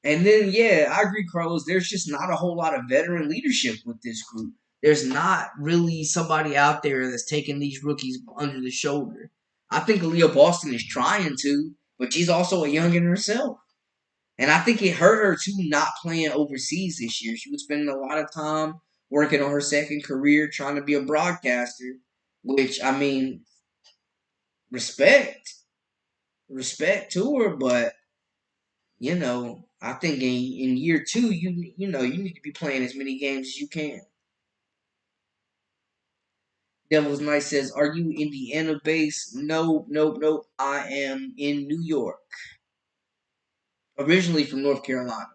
S1: And then, yeah, I agree, Carlos. There's just not a whole lot of veteran leadership with this group. There's not really somebody out there that's taking these rookies under the shoulder. I think Aaliyah Boston is trying to, but she's also a youngin' herself. And I think it hurt her too not playing overseas this year. She was spending a lot of time working on her second career, trying to be a broadcaster. Which I mean, respect, respect to her, but I think in year two, you need to be playing as many games as you can. Devil's Night says, "Are you Indiana based?" Nope, nope, nope. I am in New York, originally from North Carolina.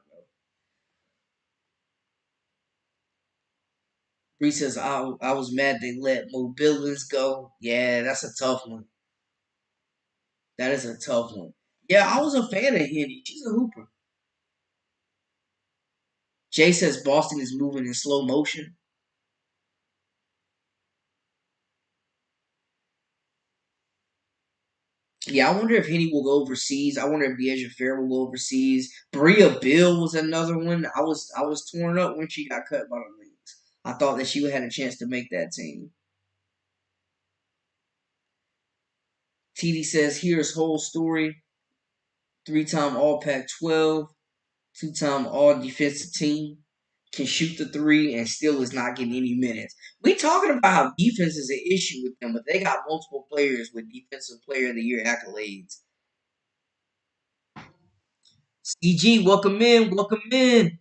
S1: Bree says, I was mad they let Mo Billings go. Yeah, that's a tough one. That is a tough one. Yeah, I was a fan of Henny. She's a hooper. Jay says Boston is moving in slow motion. Yeah, I wonder if Henny will go overseas. I wonder if Deja Fair will go overseas. Bria Bill was another one. I was torn up when she got cut by the Leagues. I thought that she had a chance to make that team. TD says here's whole story. 3-time All Pac 12, 2-time All Defensive Team, can shoot the three and still is not getting any minutes. We talking about how defense is an issue with them, but they got multiple players with Defensive Player of the Year accolades. CG, welcome in, welcome in.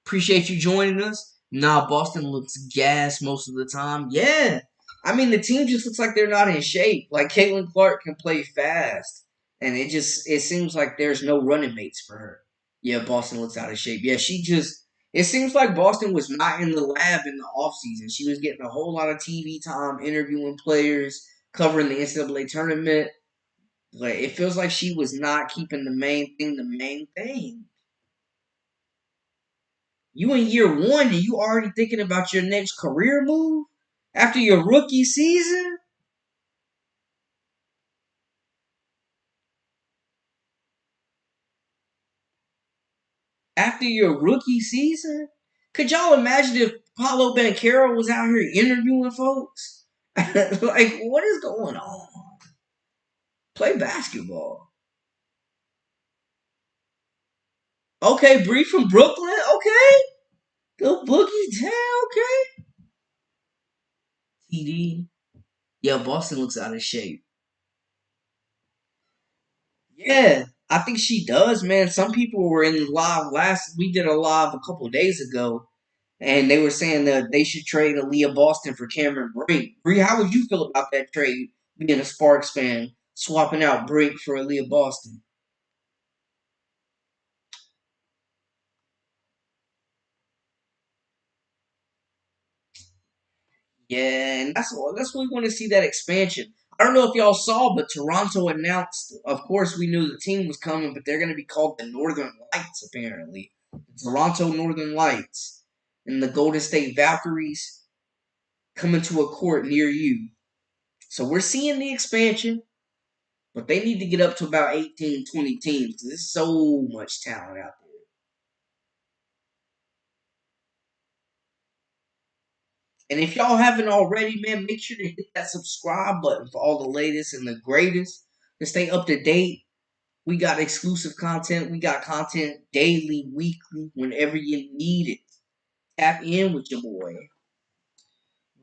S1: Appreciate you joining us. Nah, Boston looks gas most of the time. Yeah. I mean, the team just looks like they're not in shape. Like, Caitlin Clark can play fast. And it seems like there's no running mates for her. Yeah, Boston looks out of shape. Yeah, it seems like Boston was not in the lab in the offseason. She was getting a whole lot of TV time, interviewing players, covering the NCAA tournament. But it feels like she was not keeping the main thing. You in year one and you already thinking about your next career move after your rookie season? After your rookie season? Could y'all imagine if Paulo Banchero was out here interviewing folks? Like, what is going on? Play basketball. Okay, Bree from Brooklyn. Okay. Go Boogie Town. Okay. TD. Yeah, Boston looks out of shape. Yeah, I think she does, man. Some people were in live we did a live a couple days ago, and they were saying that they should trade Aaliyah Boston for Cameron Brink. Bree, how would you feel about that trade, being a Sparks fan, swapping out Brink for Aaliyah Boston? Yeah, and that's what we want to see, that expansion. I don't know if y'all saw, but Toronto announced, of course, we knew the team was coming, but they're going to be called the Northern Lights, apparently. The Toronto Northern Lights and the Golden State Valkyries coming to a court near you. So we're seeing the expansion, but they need to get up to about 18, 20 teams because there's so much talent out there. And if y'all haven't already, man, make sure to hit that subscribe button for all the latest and the greatest to stay up to date. We got exclusive content. We got content daily, weekly, whenever you need it. Tap in with your boy.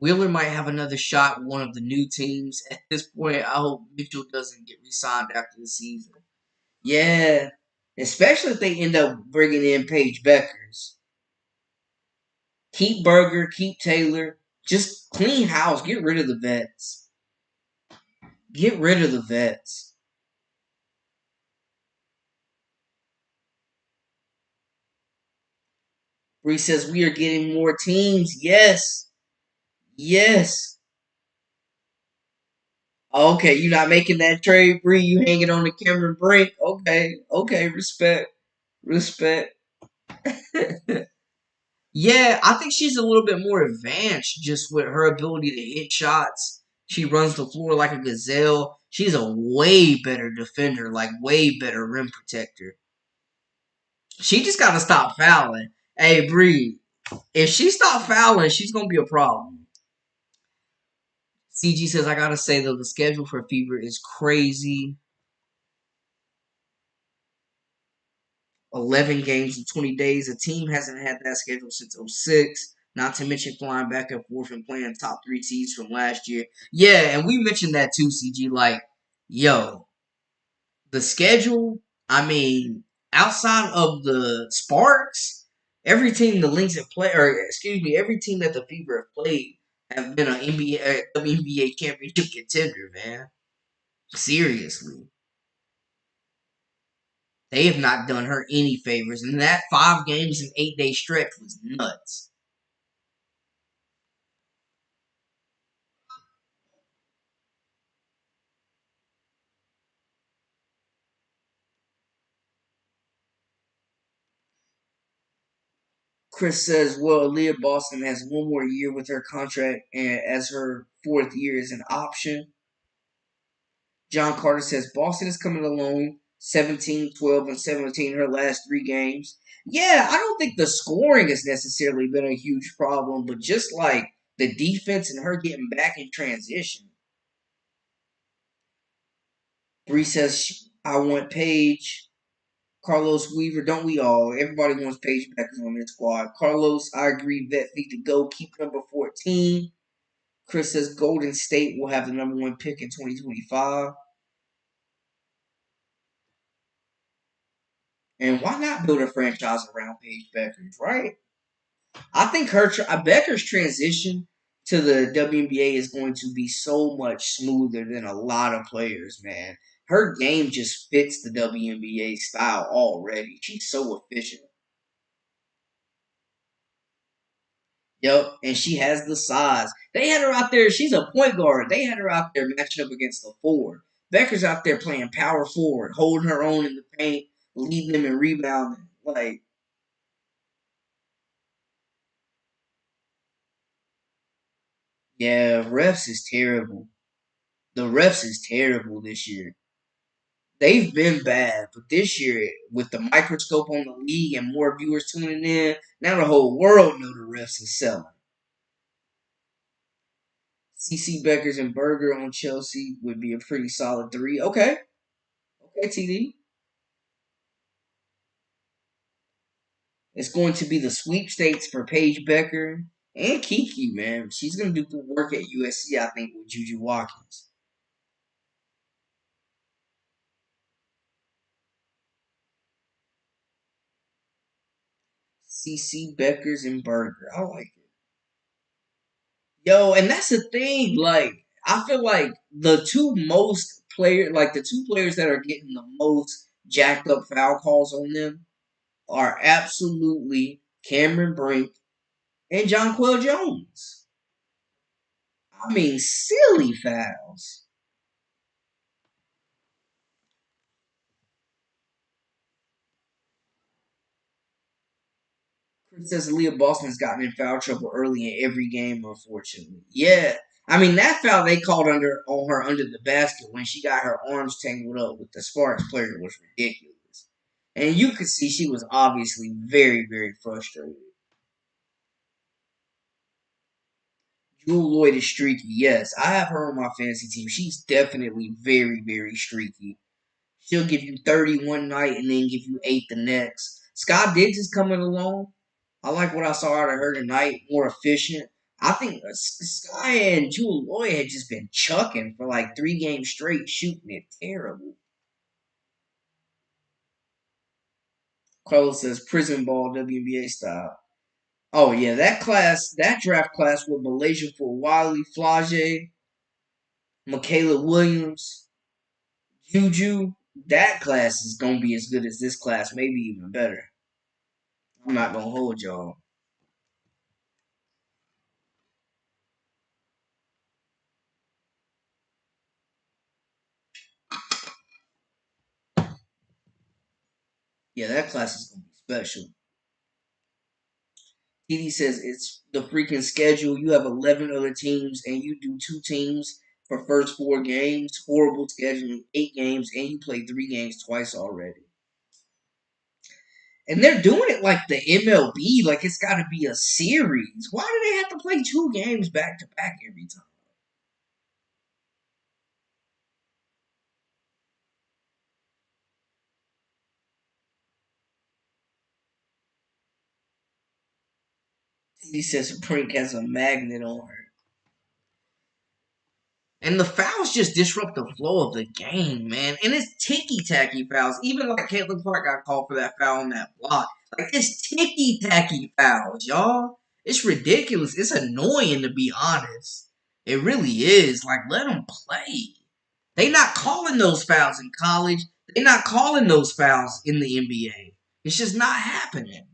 S1: Wheeler might have another shot with one of the new teams. At this point, I hope Mitchell doesn't get re-signed after the season. Yeah, especially if they end up bringing in Paige Beckers. Keep Berger, keep Taylor. Just clean house. Get rid of the vets. Get rid of the vets. Bree says we are getting more teams. Yes. Yes. Okay, you not making that trade, Bree. You hanging on the Cameron Brink. Okay. Okay. Respect. Respect. Yeah, I think she's a little bit more advanced just with her ability to hit shots. She runs the floor like a gazelle. She's a way better defender, like way better rim protector. She just got to stop fouling. Hey, Bree, if she stop fouling, she's gonna be a problem. CG says I gotta say though, the schedule for Fever is crazy. 11 games in 20 days. A team hasn't had that schedule since '06. Not to mention flying back and forth and playing top three seeds from last year. Yeah, and we mentioned that too, CG. Like, yo, the schedule, I mean, outside of the Sparks, every team the Lynx have played, or excuse me, every team that the Fever have played have been an NBA, WNBA championship contender, man. Seriously. They have not done her any favors, and that 5 games in 8 day stretch was nuts. Chris says, well, Aaliyah Boston has one more year with her contract, and as her fourth year is an option. John Carter says, Boston is coming along 17, 12, and 17 her last 3 games. Yeah, I don't think the scoring has necessarily been a huge problem, but just like the defense and her getting back in transition. Bree says, I want Paige. Carlos Weaver, don't we all? Everybody wants Paige Beckers on their squad. Carlos, I agree. Vet need to go. Keep number 14. Chris says Golden State will have the number one pick in 2025. And why not build a franchise around Paige Beckers, right? I think Becker's transition to the WNBA is going to be so much smoother than a lot of players, man. Her game just fits the WNBA style already. She's so efficient. Yep, and she has the size. They had her out there. She's a point guard. They had her out there matching up against the forward. Becker's out there playing power forward, holding her own in the paint, leading them and rebounding. Like, yeah, refs is terrible. The refs is terrible this year. They've been bad, but this year with the microscope on the league and more viewers tuning in, now the whole world know the refs is selling. CC Beckers and Berger on Chelsea would be a pretty solid three. Okay, okay, TD. It's going to be the sweepstakes for Paige Becker and Kiki, man. She's gonna do the work at USC, I think, with Juju Watkins. CC Beckers and Berger. I like it. Yo, and that's the thing. Like, I feel like the two players that are getting the most jacked up foul calls on them are absolutely Cameron Brink and Jonquel Jones. I mean, silly fouls. Chris says Leah Boston's gotten in foul trouble early in every game, unfortunately. Yeah. I mean, that foul they called on her under the basket when she got her arms tangled up with the Sparks player was ridiculous. And you could see she was obviously very, very frustrated. Jewel Lloyd is streaky, yes. I have her on my fantasy team. She's definitely very, very streaky. She'll give you 30 one night and then give you 8 the next. Scott Diggs is coming along. I like what I saw out of her tonight. More efficient. I think Sky and Jewel Lloyd had just been chucking for like 3 games straight, shooting it terrible. Carlos says prison ball WNBA style. Oh yeah, that draft class with Malaysia for Wiley, Flage, Michaela Williams, Juju. That class is gonna be as good as this class, maybe even better. I'm not gonna hold y'all. Yeah, that class is gonna be special. TD says it's the freaking schedule. You have 11 other teams, and you do 2 teams for first 4 games. Horrible scheduling, 8 games, and you play 3 games twice already. And they're doing it like the MLB, like it's got to be a series. Why do they have to play 2 games back to back every time? TD says Brink has a magnet on her. And the fouls just disrupt the flow of the game, man. And it's ticky tacky fouls. Even like Caitlin Clark got called for that foul on that block. Like it's ticky tacky fouls, y'all. It's ridiculous. It's annoying to be honest. It really is. Like let them play. They not calling those fouls in college. They not calling those fouls in the NBA. It's just not happening.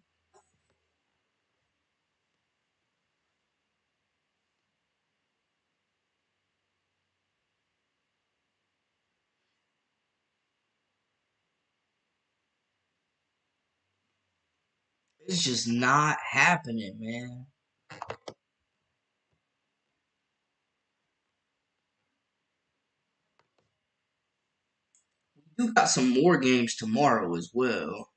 S1: It's just not happening, man. We got some more games tomorrow as well.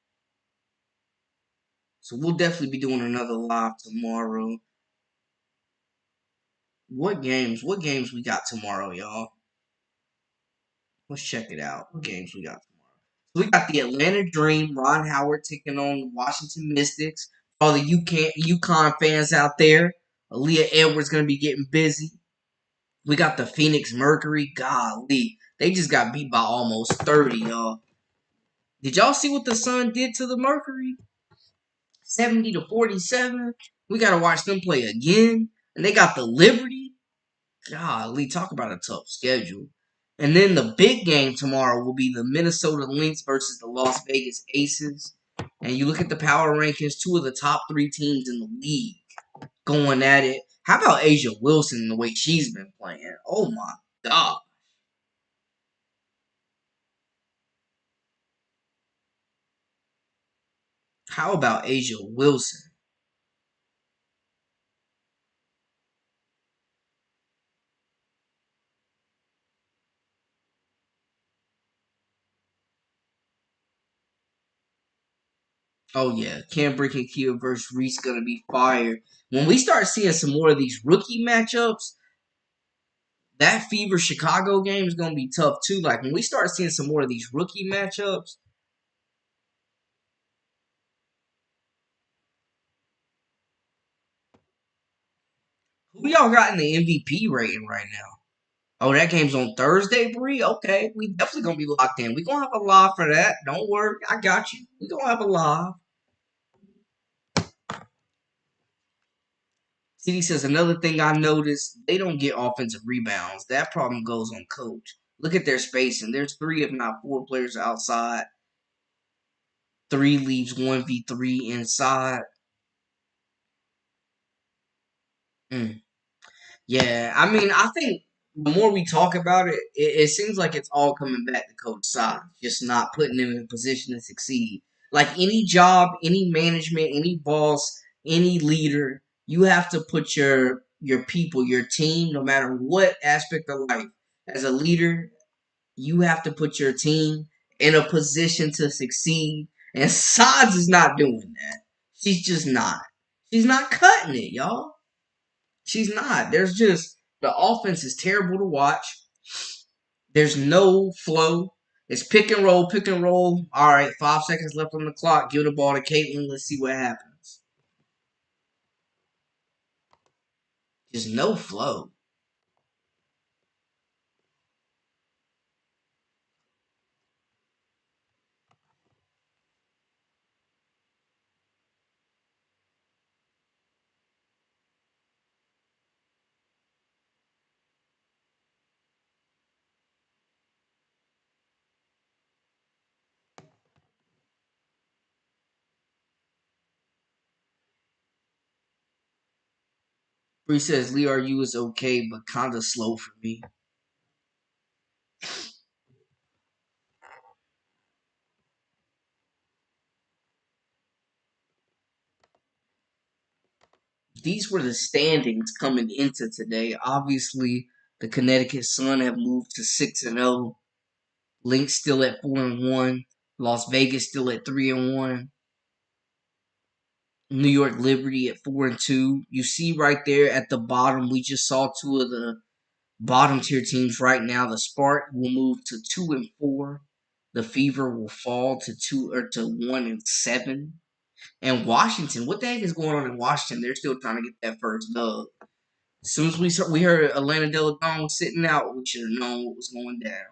S1: So we'll definitely be doing another live tomorrow. What games? What games we got tomorrow, y'all? Let's check it out. What games we got tomorrow? So we got the Atlanta Dream, Ron Howard taking on the Washington Mystics. All the UConn fans out there. Aaliyah Edwards gonna be getting busy. We got the Phoenix Mercury. Golly, they just got beat by almost 30, y'all. Did y'all see what the Sun did to the Mercury? 70 to 47. We gotta watch them play again. And they got the Liberty. Golly, talk about a tough schedule. And then the big game tomorrow will be the Minnesota Lynx versus the Las Vegas Aces. And you look at the power rankings, two of the top three teams in the league going at it. How about Asia Wilson and the way she's been playing? Oh my God. How about Asia Wilson? Oh yeah, Cambrick and Kia versus Reese gonna be fire. When we start seeing some more of these rookie matchups, that Fever Chicago game is gonna be tough too. Like when we start seeing some more of these rookie matchups, who y'all got in the MVP rating right now? Oh, that game's on Thursday, Bree. Okay, we definitely gonna be locked in. We gonna have a live for that. Don't worry, I got you. We gonna have a live. CD says another thing I noticed: they don't get offensive rebounds. That problem goes on coach. Look at their spacing. There's three, if not four, players outside. Three leaves 1v3 inside. Mm. Yeah, I mean, I think the more we talk about it, it seems like it's all coming back to Coach Side, just not putting them in a position to succeed. Like any job, any management, any boss, any leader, you have to put your people, your team, no matter what aspect of life. As a leader, you have to put your team in a position to succeed. And Sides is not doing that. She's just not. She's not cutting it, y'all. She's not. There's just the offense is terrible to watch. There's no flow. It's pick and roll, pick and roll. All right, 5 seconds left on the clock. Give the ball to Caitlin. Let's see what happens. Just no flow. Bree says Lee RU is okay, but kinda slow for me. These were the standings coming into today. Obviously, the Connecticut Sun have moved to 6-0. Lynx still at 4-1. Las Vegas still at 3-1. New York Liberty at 4-2. You see right there at the bottom, we just saw two of the bottom tier teams right now. The Spark will move to 2-4. The Fever will fall to 1-7. And Washington, what the heck is going on in Washington? They're still trying to get that first dub. As soon as we heard Atlanta Delagone sitting out, we should have known what was going down.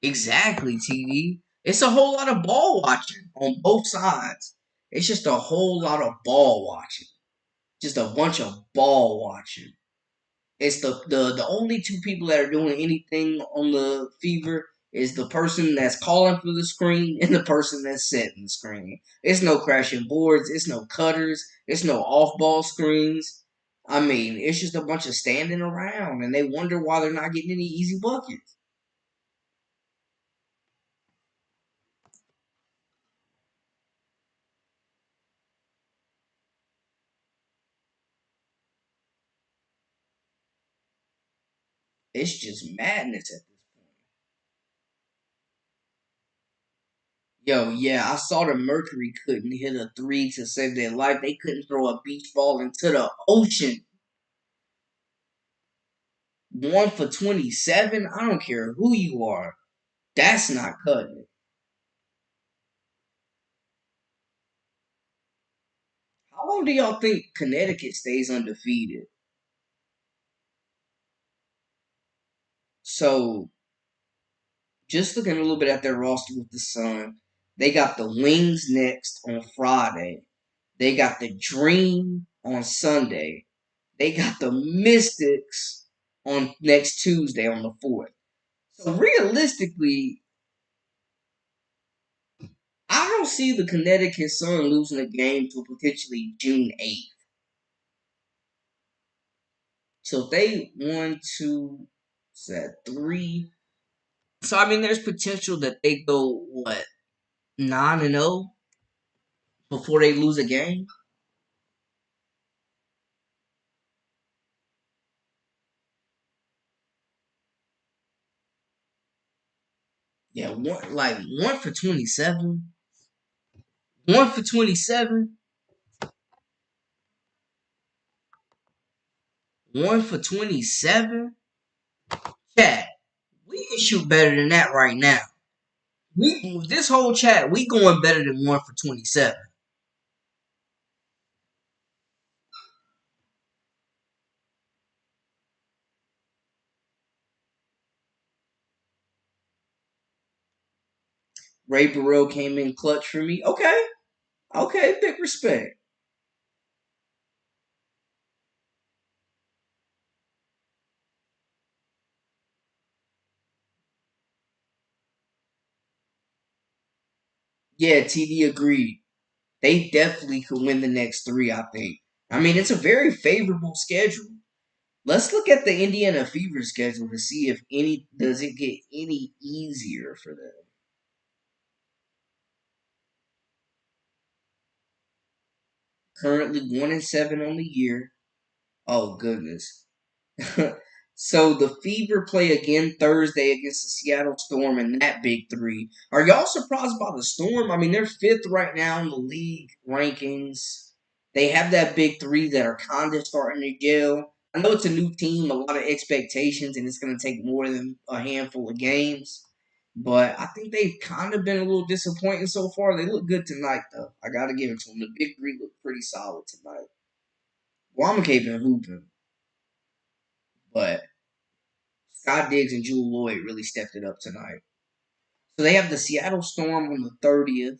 S1: Exactly, TD. It's a whole lot of ball watching on both sides. It's just a whole lot of ball watching. Just a bunch of ball watching. It's the only two people that are doing anything on the Fever is the person that's calling for the screen and the person that's setting the screen. It's no crashing boards. It's no cutters. It's no off ball screens. I mean, it's just a bunch of standing around, and they wonder why they're not getting any easy buckets. It's just madness at this point. Yo, yeah, I saw the Mercury couldn't hit a three to save their life. They couldn't throw a beach ball into the ocean. 1 for 27. I don't care who you are. That's not cutting it. How long do y'all think Connecticut stays undefeated? So, just looking a little bit at their roster with the Sun, They got the Wings next on Friday. They got the Dream on Sunday. They got the Mystics on next Tuesday on the 4th. So realistically, I don't see the Connecticut Sun losing a game till potentially June 8th. So if they 1, 2, set 3. So I mean, there's potential that they go what 9-0 before they lose a game. Yeah, one for 27. 1 for 27. 1 for 27. Chat, we can shoot better than that right now. We this whole chat, we going better than 1 for 27. Ray Burrell came in clutch for me. Okay, okay, big respect. Yeah, TD agreed. They definitely could win the next 3. I think. I mean, it's a very favorable schedule. Let's look at the Indiana Fever schedule to see if any does it get any easier for them. Currently 1-7 on the year. Oh goodness. So the Fever play again Thursday against the Seattle Storm in that big 3. Are y'all surprised by the Storm? I mean, they're 5th right now in the league rankings. They have that big 3 that are kind of starting to gel. I know it's a new team, a lot of expectations, and it's going to take more than a handful of games. But I think they've kind of been a little disappointing so far. They look good tonight, though. I got to give it to them. The big 3 look pretty solid tonight. Wnba been hooping, but Scott Diggs and Jewel Lloyd really stepped it up tonight. So they have the Seattle Storm on the 30th,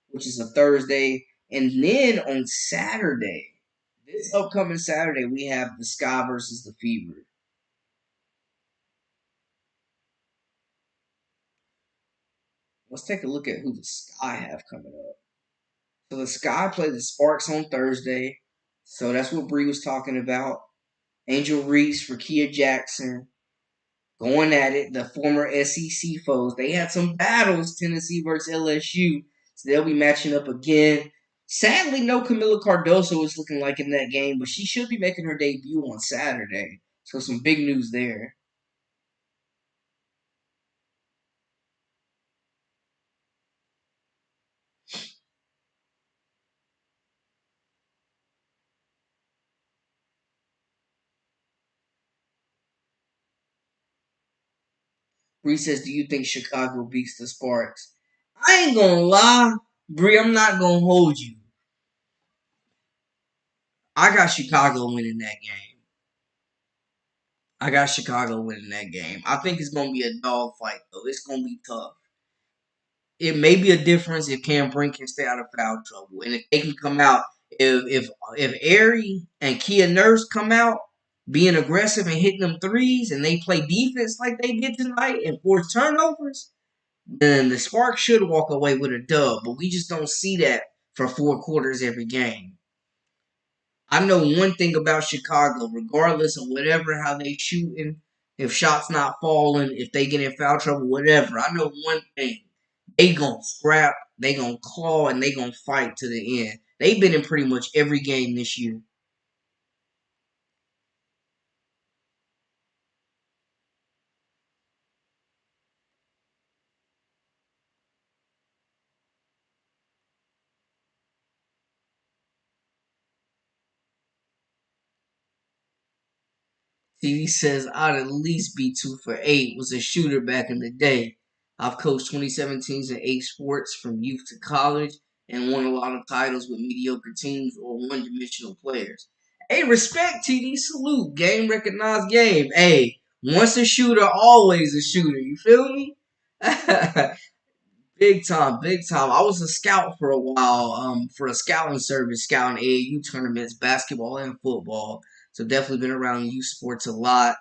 S1: which is a Thursday. And then on Saturday, this upcoming Saturday, we have the Sky versus the Fever. Let's take a look at who the Sky have coming up. So the Sky play the Sparks on Thursday. So that's what Bree was talking about. Angel Reese for Kia Jackson. Going at it, the former SEC foes. They had some battles, Tennessee versus LSU. So they'll be matching up again. Sadly, no Camila Cardoso is looking like in that game, but she should be making her debut on Saturday. So some big news there. Bree says, do you think Chicago beats the Sparks? I ain't gonna lie, Bree, I'm not gonna hold you. I got Chicago winning that game. I got Chicago winning that game. I think it's gonna be a dogfight though. It's gonna be tough. It may be a difference if Cam Brink can stay out of foul trouble, and if they can come out, if Airy and Kia Nurse come out being aggressive and hitting them threes, and they play defense like they did tonight and force turnovers, then the Sparks should walk away with a dub. But we just don't see that for 4 quarters every game. I know one thing about Chicago, regardless of whatever how they shooting, if shots not falling, if they get in foul trouble, whatever. I know one thing. They gonna scrap, they gonna claw, and they gonna fight to the end. They've been in pretty much every game this year. TV says I'd at least be 2 for 8. Was a shooter back in the day. I've coached 2017s and 8 sports from youth to college and won a lot of titles with mediocre teams or one-dimensional players. Hey, respect TD, salute, game recognized game. Hey, once a shooter, always a shooter. You feel me? Big time, big time. I was a scout for a while, for a scouting service, scouting AAU tournaments, basketball and football. So definitely been around youth sports a lot.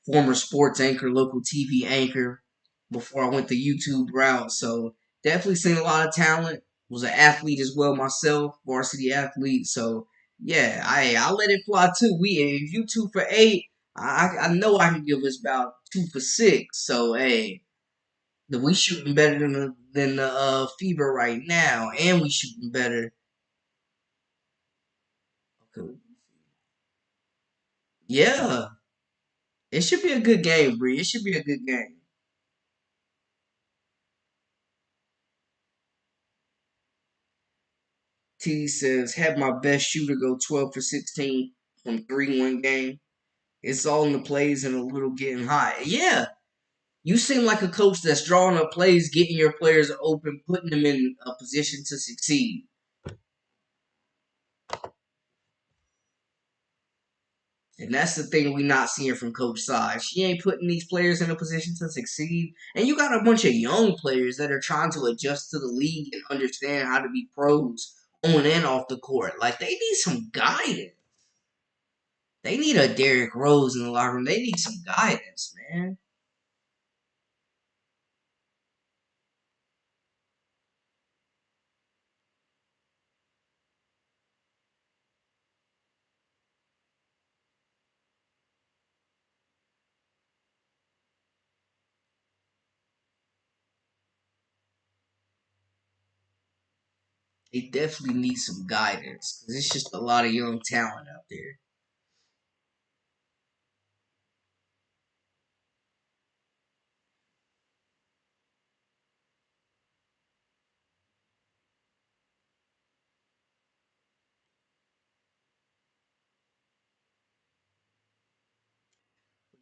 S1: Former sports anchor, local TV anchor before I went the YouTube route. So definitely seen a lot of talent. Was an athlete as well myself, varsity athlete. So yeah, I let it fly too. We if you 2 for 8, I know I can give us about 2 for 6. So hey, we shooting better than the Fever right now, and we shooting better. Okay. Yeah, it should be a good game, Bree. It should be a good game. T says, had my best shooter go 12 for 16 from 3 one game. It's all in the plays and a little getting hot. Yeah, you seem like a coach that's drawing up plays, getting your players open, putting them in a position to succeed. And that's the thing we not seeing from Coach Side. She ain't putting these players in a position to succeed. And you got a bunch of young players that are trying to adjust to the league and understand how to be pros on and off the court. Like they need some guidance. They need a Derrick Rose in the locker room. They need some guidance, man. They definitely need some guidance because it's just a lot of young talent out there.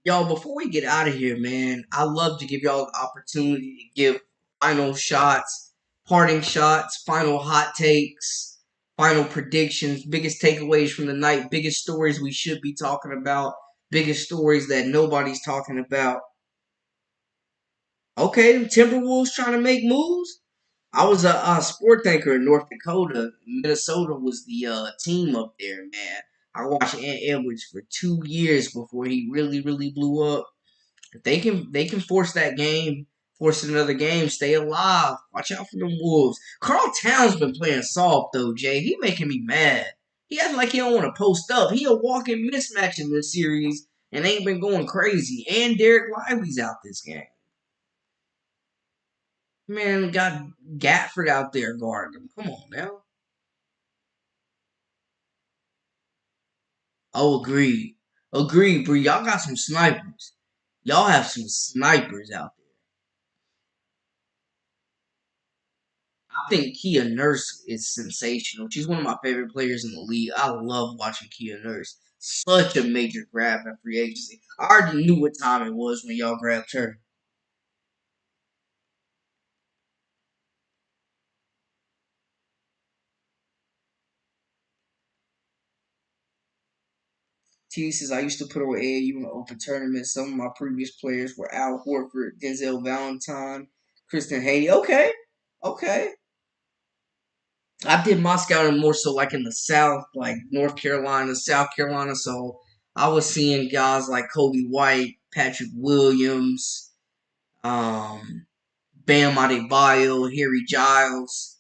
S1: Y'all, before we get out of here, man, I love to give y'all the opportunity to give final shots, parting shots, final hot takes, final predictions, biggest takeaways from the night, biggest stories we should be talking about, biggest stories that nobody's talking about. Okay, Timberwolves trying to make moves. I was a sport anchor in North Dakota. Minnesota was the team up there, man. I watched Ant Edwards for 2 years before he really blew up. If they can force that game, force another game, stay alive. Watch out for them Wolves. Carl Towns been playing soft though, Jay. He making me mad. He acting like he don't want to post up. He a walking mismatch in this series and ain't been going crazy. And Derek Lively's out this game. Man, got Gatford out there guarding him. Come on now. Oh, agreed. Agreed, Bree. Y'all got some snipers. Y'all have some snipers out there. I think Kia Nurse is sensational. She's one of my favorite players in the league. I love watching Kia Nurse. Such a major grab at free agency. I already knew what time it was when y'all grabbed her. T says I used to put on AAU in the open tournament. Some of my previous players were Al Horford, Denzel Valentine, Kristen Haiti. Okay, okay. I did my scouting more so like in the South, like North Carolina, South Carolina. So I was seeing guys like Kobe White, Patrick Williams, um, Bam Adebayo, Harry Giles,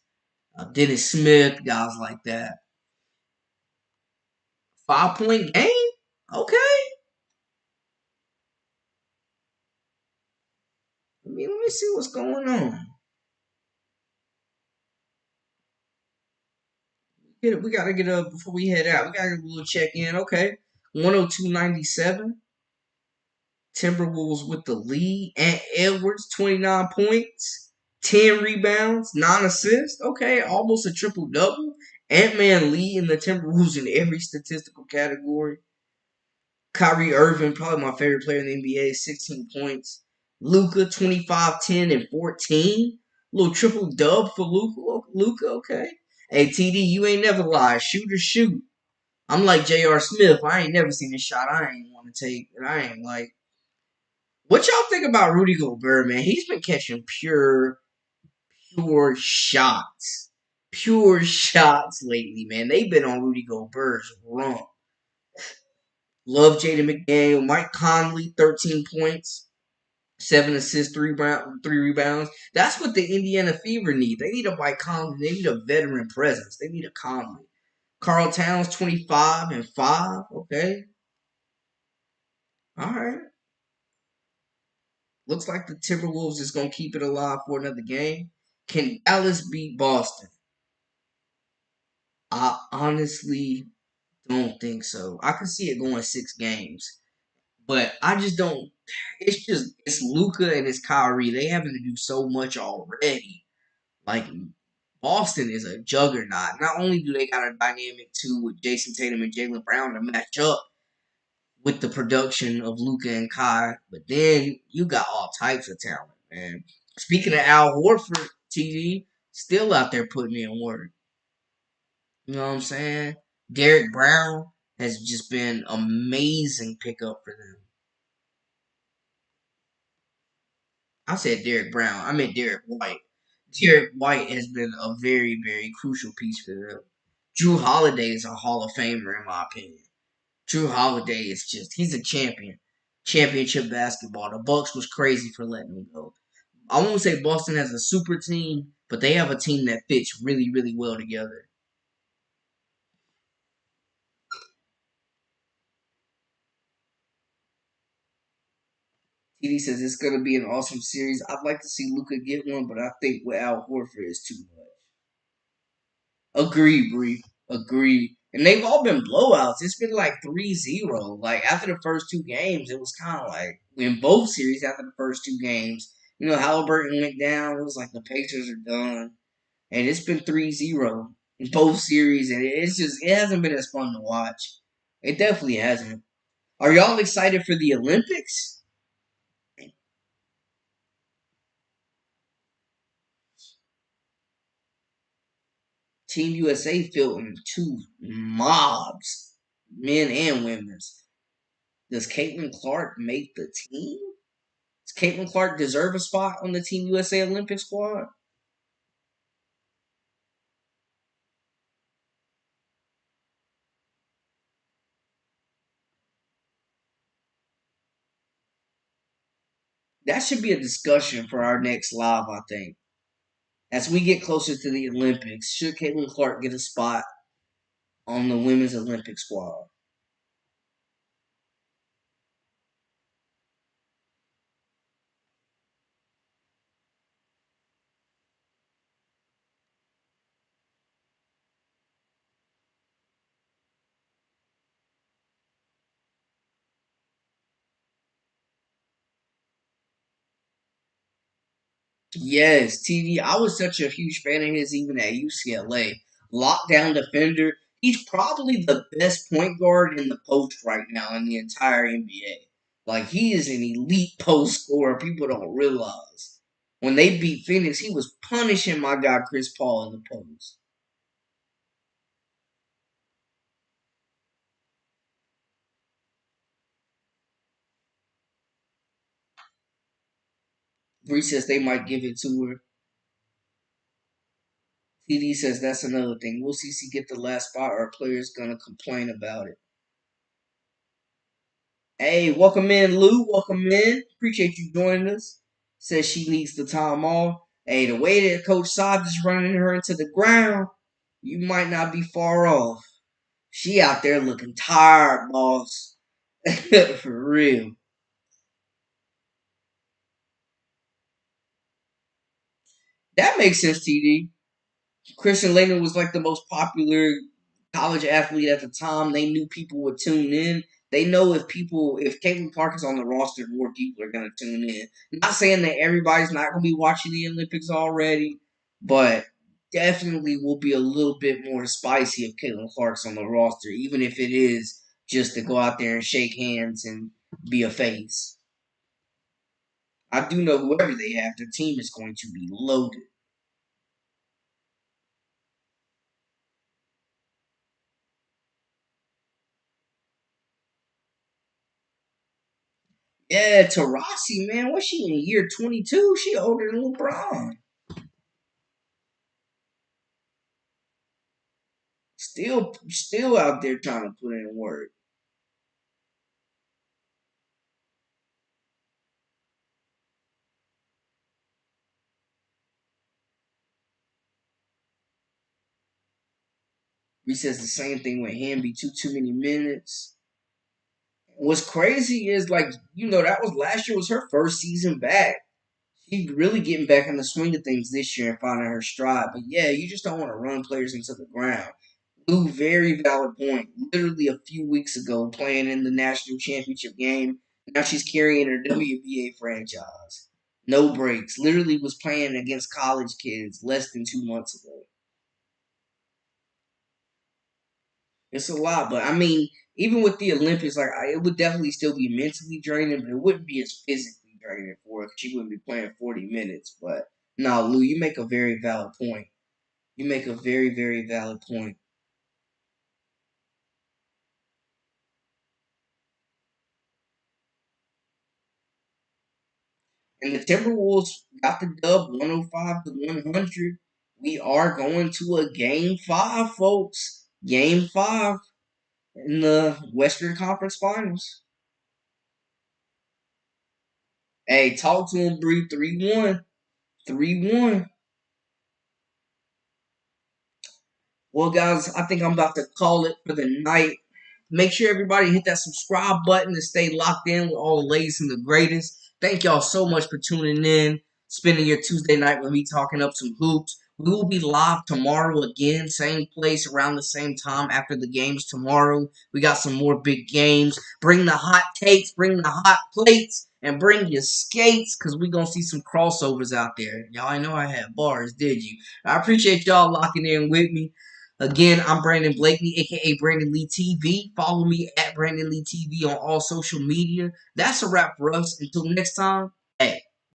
S1: Dennis Smith, guys like that. 5 point game? Okay. Let me see what's going on. We gotta get up before we head out. We gotta get a little check in. Okay. 102.97. Timberwolves with the lead. Ant Edwards, 29 points, 10 rebounds, 9 assists. Okay, almost a triple double. Ant Man leading the Timberwolves in every statistical category. Kyrie Irving, probably my favorite player in the NBA, 16 points. Luca, 25, 10, and 14. Little triple dub for Luca, okay. Hey, TD, you ain't never lied. Shoot or shoot. I'm like J.R. Smith. I ain't never seen a shot I ain't want to take. And I ain't like. What y'all think about Rudy Gobert, man? He's been catching pure shots. Pure shots lately, man. They've been on Rudy Gobert's run. Love Jaden McDaniel. Mike Conley, 13 points, 7 assists, three rebounds. That's what the Indiana Fever need. They need a Mike Conley. They need a veteran presence. They need a Conley. Carl Towns, 25 and 5. Okay. All right. Looks like the Timberwolves is going to keep it alive for another game. Can Dallas beat Boston? I honestly don't think so. I can see it going 6 games, but I just don't. It's Luca and it's Kyrie. They having to do so much already. Like Boston is a juggernaut. Not only do they got a dynamic too with Jason Tatum and Jaylen Brown to match up with the production of Luca and Kai, but then you got all types of talent, man. Speaking of Al Horford, TD still out there putting in work. You know what I'm saying? Derek Brown has just been amazing pickup for them. I said Derek Brown. I meant Derek White. Derek White has been a very, very crucial piece for them. Drew Holiday is a Hall of Famer in my opinion. Drew Holiday is just he's a champion. Championship basketball. The Bucks was crazy for letting him go. I won't say Boston has a super team, but they have a team that fits really, really well together. TD says it's gonna be an awesome series. I'd like to see Luca get one, but I think with Al Horford is too much. Agree, Bree. Agree. And they've all been blowouts. It's been like 3-0. Like after the first 2 games, it was kind of like in both series after the first 2 games. Halliburton went down. It was like the Pacers are done. And it's been 3-0 in both series. And it hasn't been as fun to watch. It definitely hasn't. Are y'all excited for the Olympics? Team USA fielding 2 mobs, men and women's. Does Caitlin Clark make the team? Does Caitlin Clark deserve a spot on the Team USA Olympic squad? That should be a discussion for our next live, I think. As we get closer to the Olympics, should Caitlin Clark get a spot on the women's Olympic squad? Yes, TD. I was such a huge fan of his even at UCLA. Lockdown defender. He's probably the best point guard in the post right now in the entire NBA. Like he is an elite post scorer. People don't realize. When they beat Phoenix, he was punishing my guy Chris Paul in the post. Bree says they might give it to her. TD says that's another thing. Will CC get the last spot or a player's gonna complain about it? Hey, welcome in, Lou. Welcome in. Appreciate you joining us. Says she leads the time off. Hey, the way that Coach Saad is running her into the ground, you might not be far off. She out there looking tired, boss. For real. That makes sense, TD. Christian Laettner was like the most popular college athlete at the time. They knew people would tune in. They know if Caitlin Clark is on the roster, more people are going to tune in. Not saying that everybody's not going to be watching the Olympics already, but definitely will be a little bit more spicy if Caitlin Clark's on the roster, even if it is just to go out there and shake hands and be a face. I do know whoever they have, their team is going to be loaded. Yeah, Tarasi, man, what's she in year 22? She older than LeBron. Still out there trying to put in work. He says the same thing with him. Be too many minutes. What's crazy is that was last year was her first season back. She's really getting back in the swing of things this year and finding her stride. But yeah, you just don't want to run players into the ground. Lou, very valid point. Literally a few weeks ago, playing in the national championship game. Now she's carrying her WBA franchise. No breaks. Literally was playing against college kids less than 2 months ago. It's a lot, but I mean, even with the Olympics, it would definitely still be mentally draining, but it wouldn't be as physically draining for her. She wouldn't be playing 40 minutes. But no, Lou, you make a very valid point. You make a very valid point. And the Timberwolves got the dub 105 to 100. We are going to a game 5, folks. Game 5 in the Western Conference Finals. Hey, talk to him, Bree. 3-1. 3-1. Well, guys, I think I'm about to call it for the night. Make sure everybody hit that subscribe button to stay locked in with all the latest and the greatest. Thank y'all so much for tuning in, spending your Tuesday night with me talking up some hoops. We will be live tomorrow again, same place, around the same time after the games tomorrow. We got some more big games. Bring the hot takes, bring the hot plates, and bring your skates, because we're going to see some crossovers out there. Y'all, I know I had bars, did you? I appreciate y'all locking in with me. Again, I'm Brandon Blakely, aka Brandon Lee TV. Follow me at Brandon Lee TV on all social media. That's a wrap for us. Until next time, hey,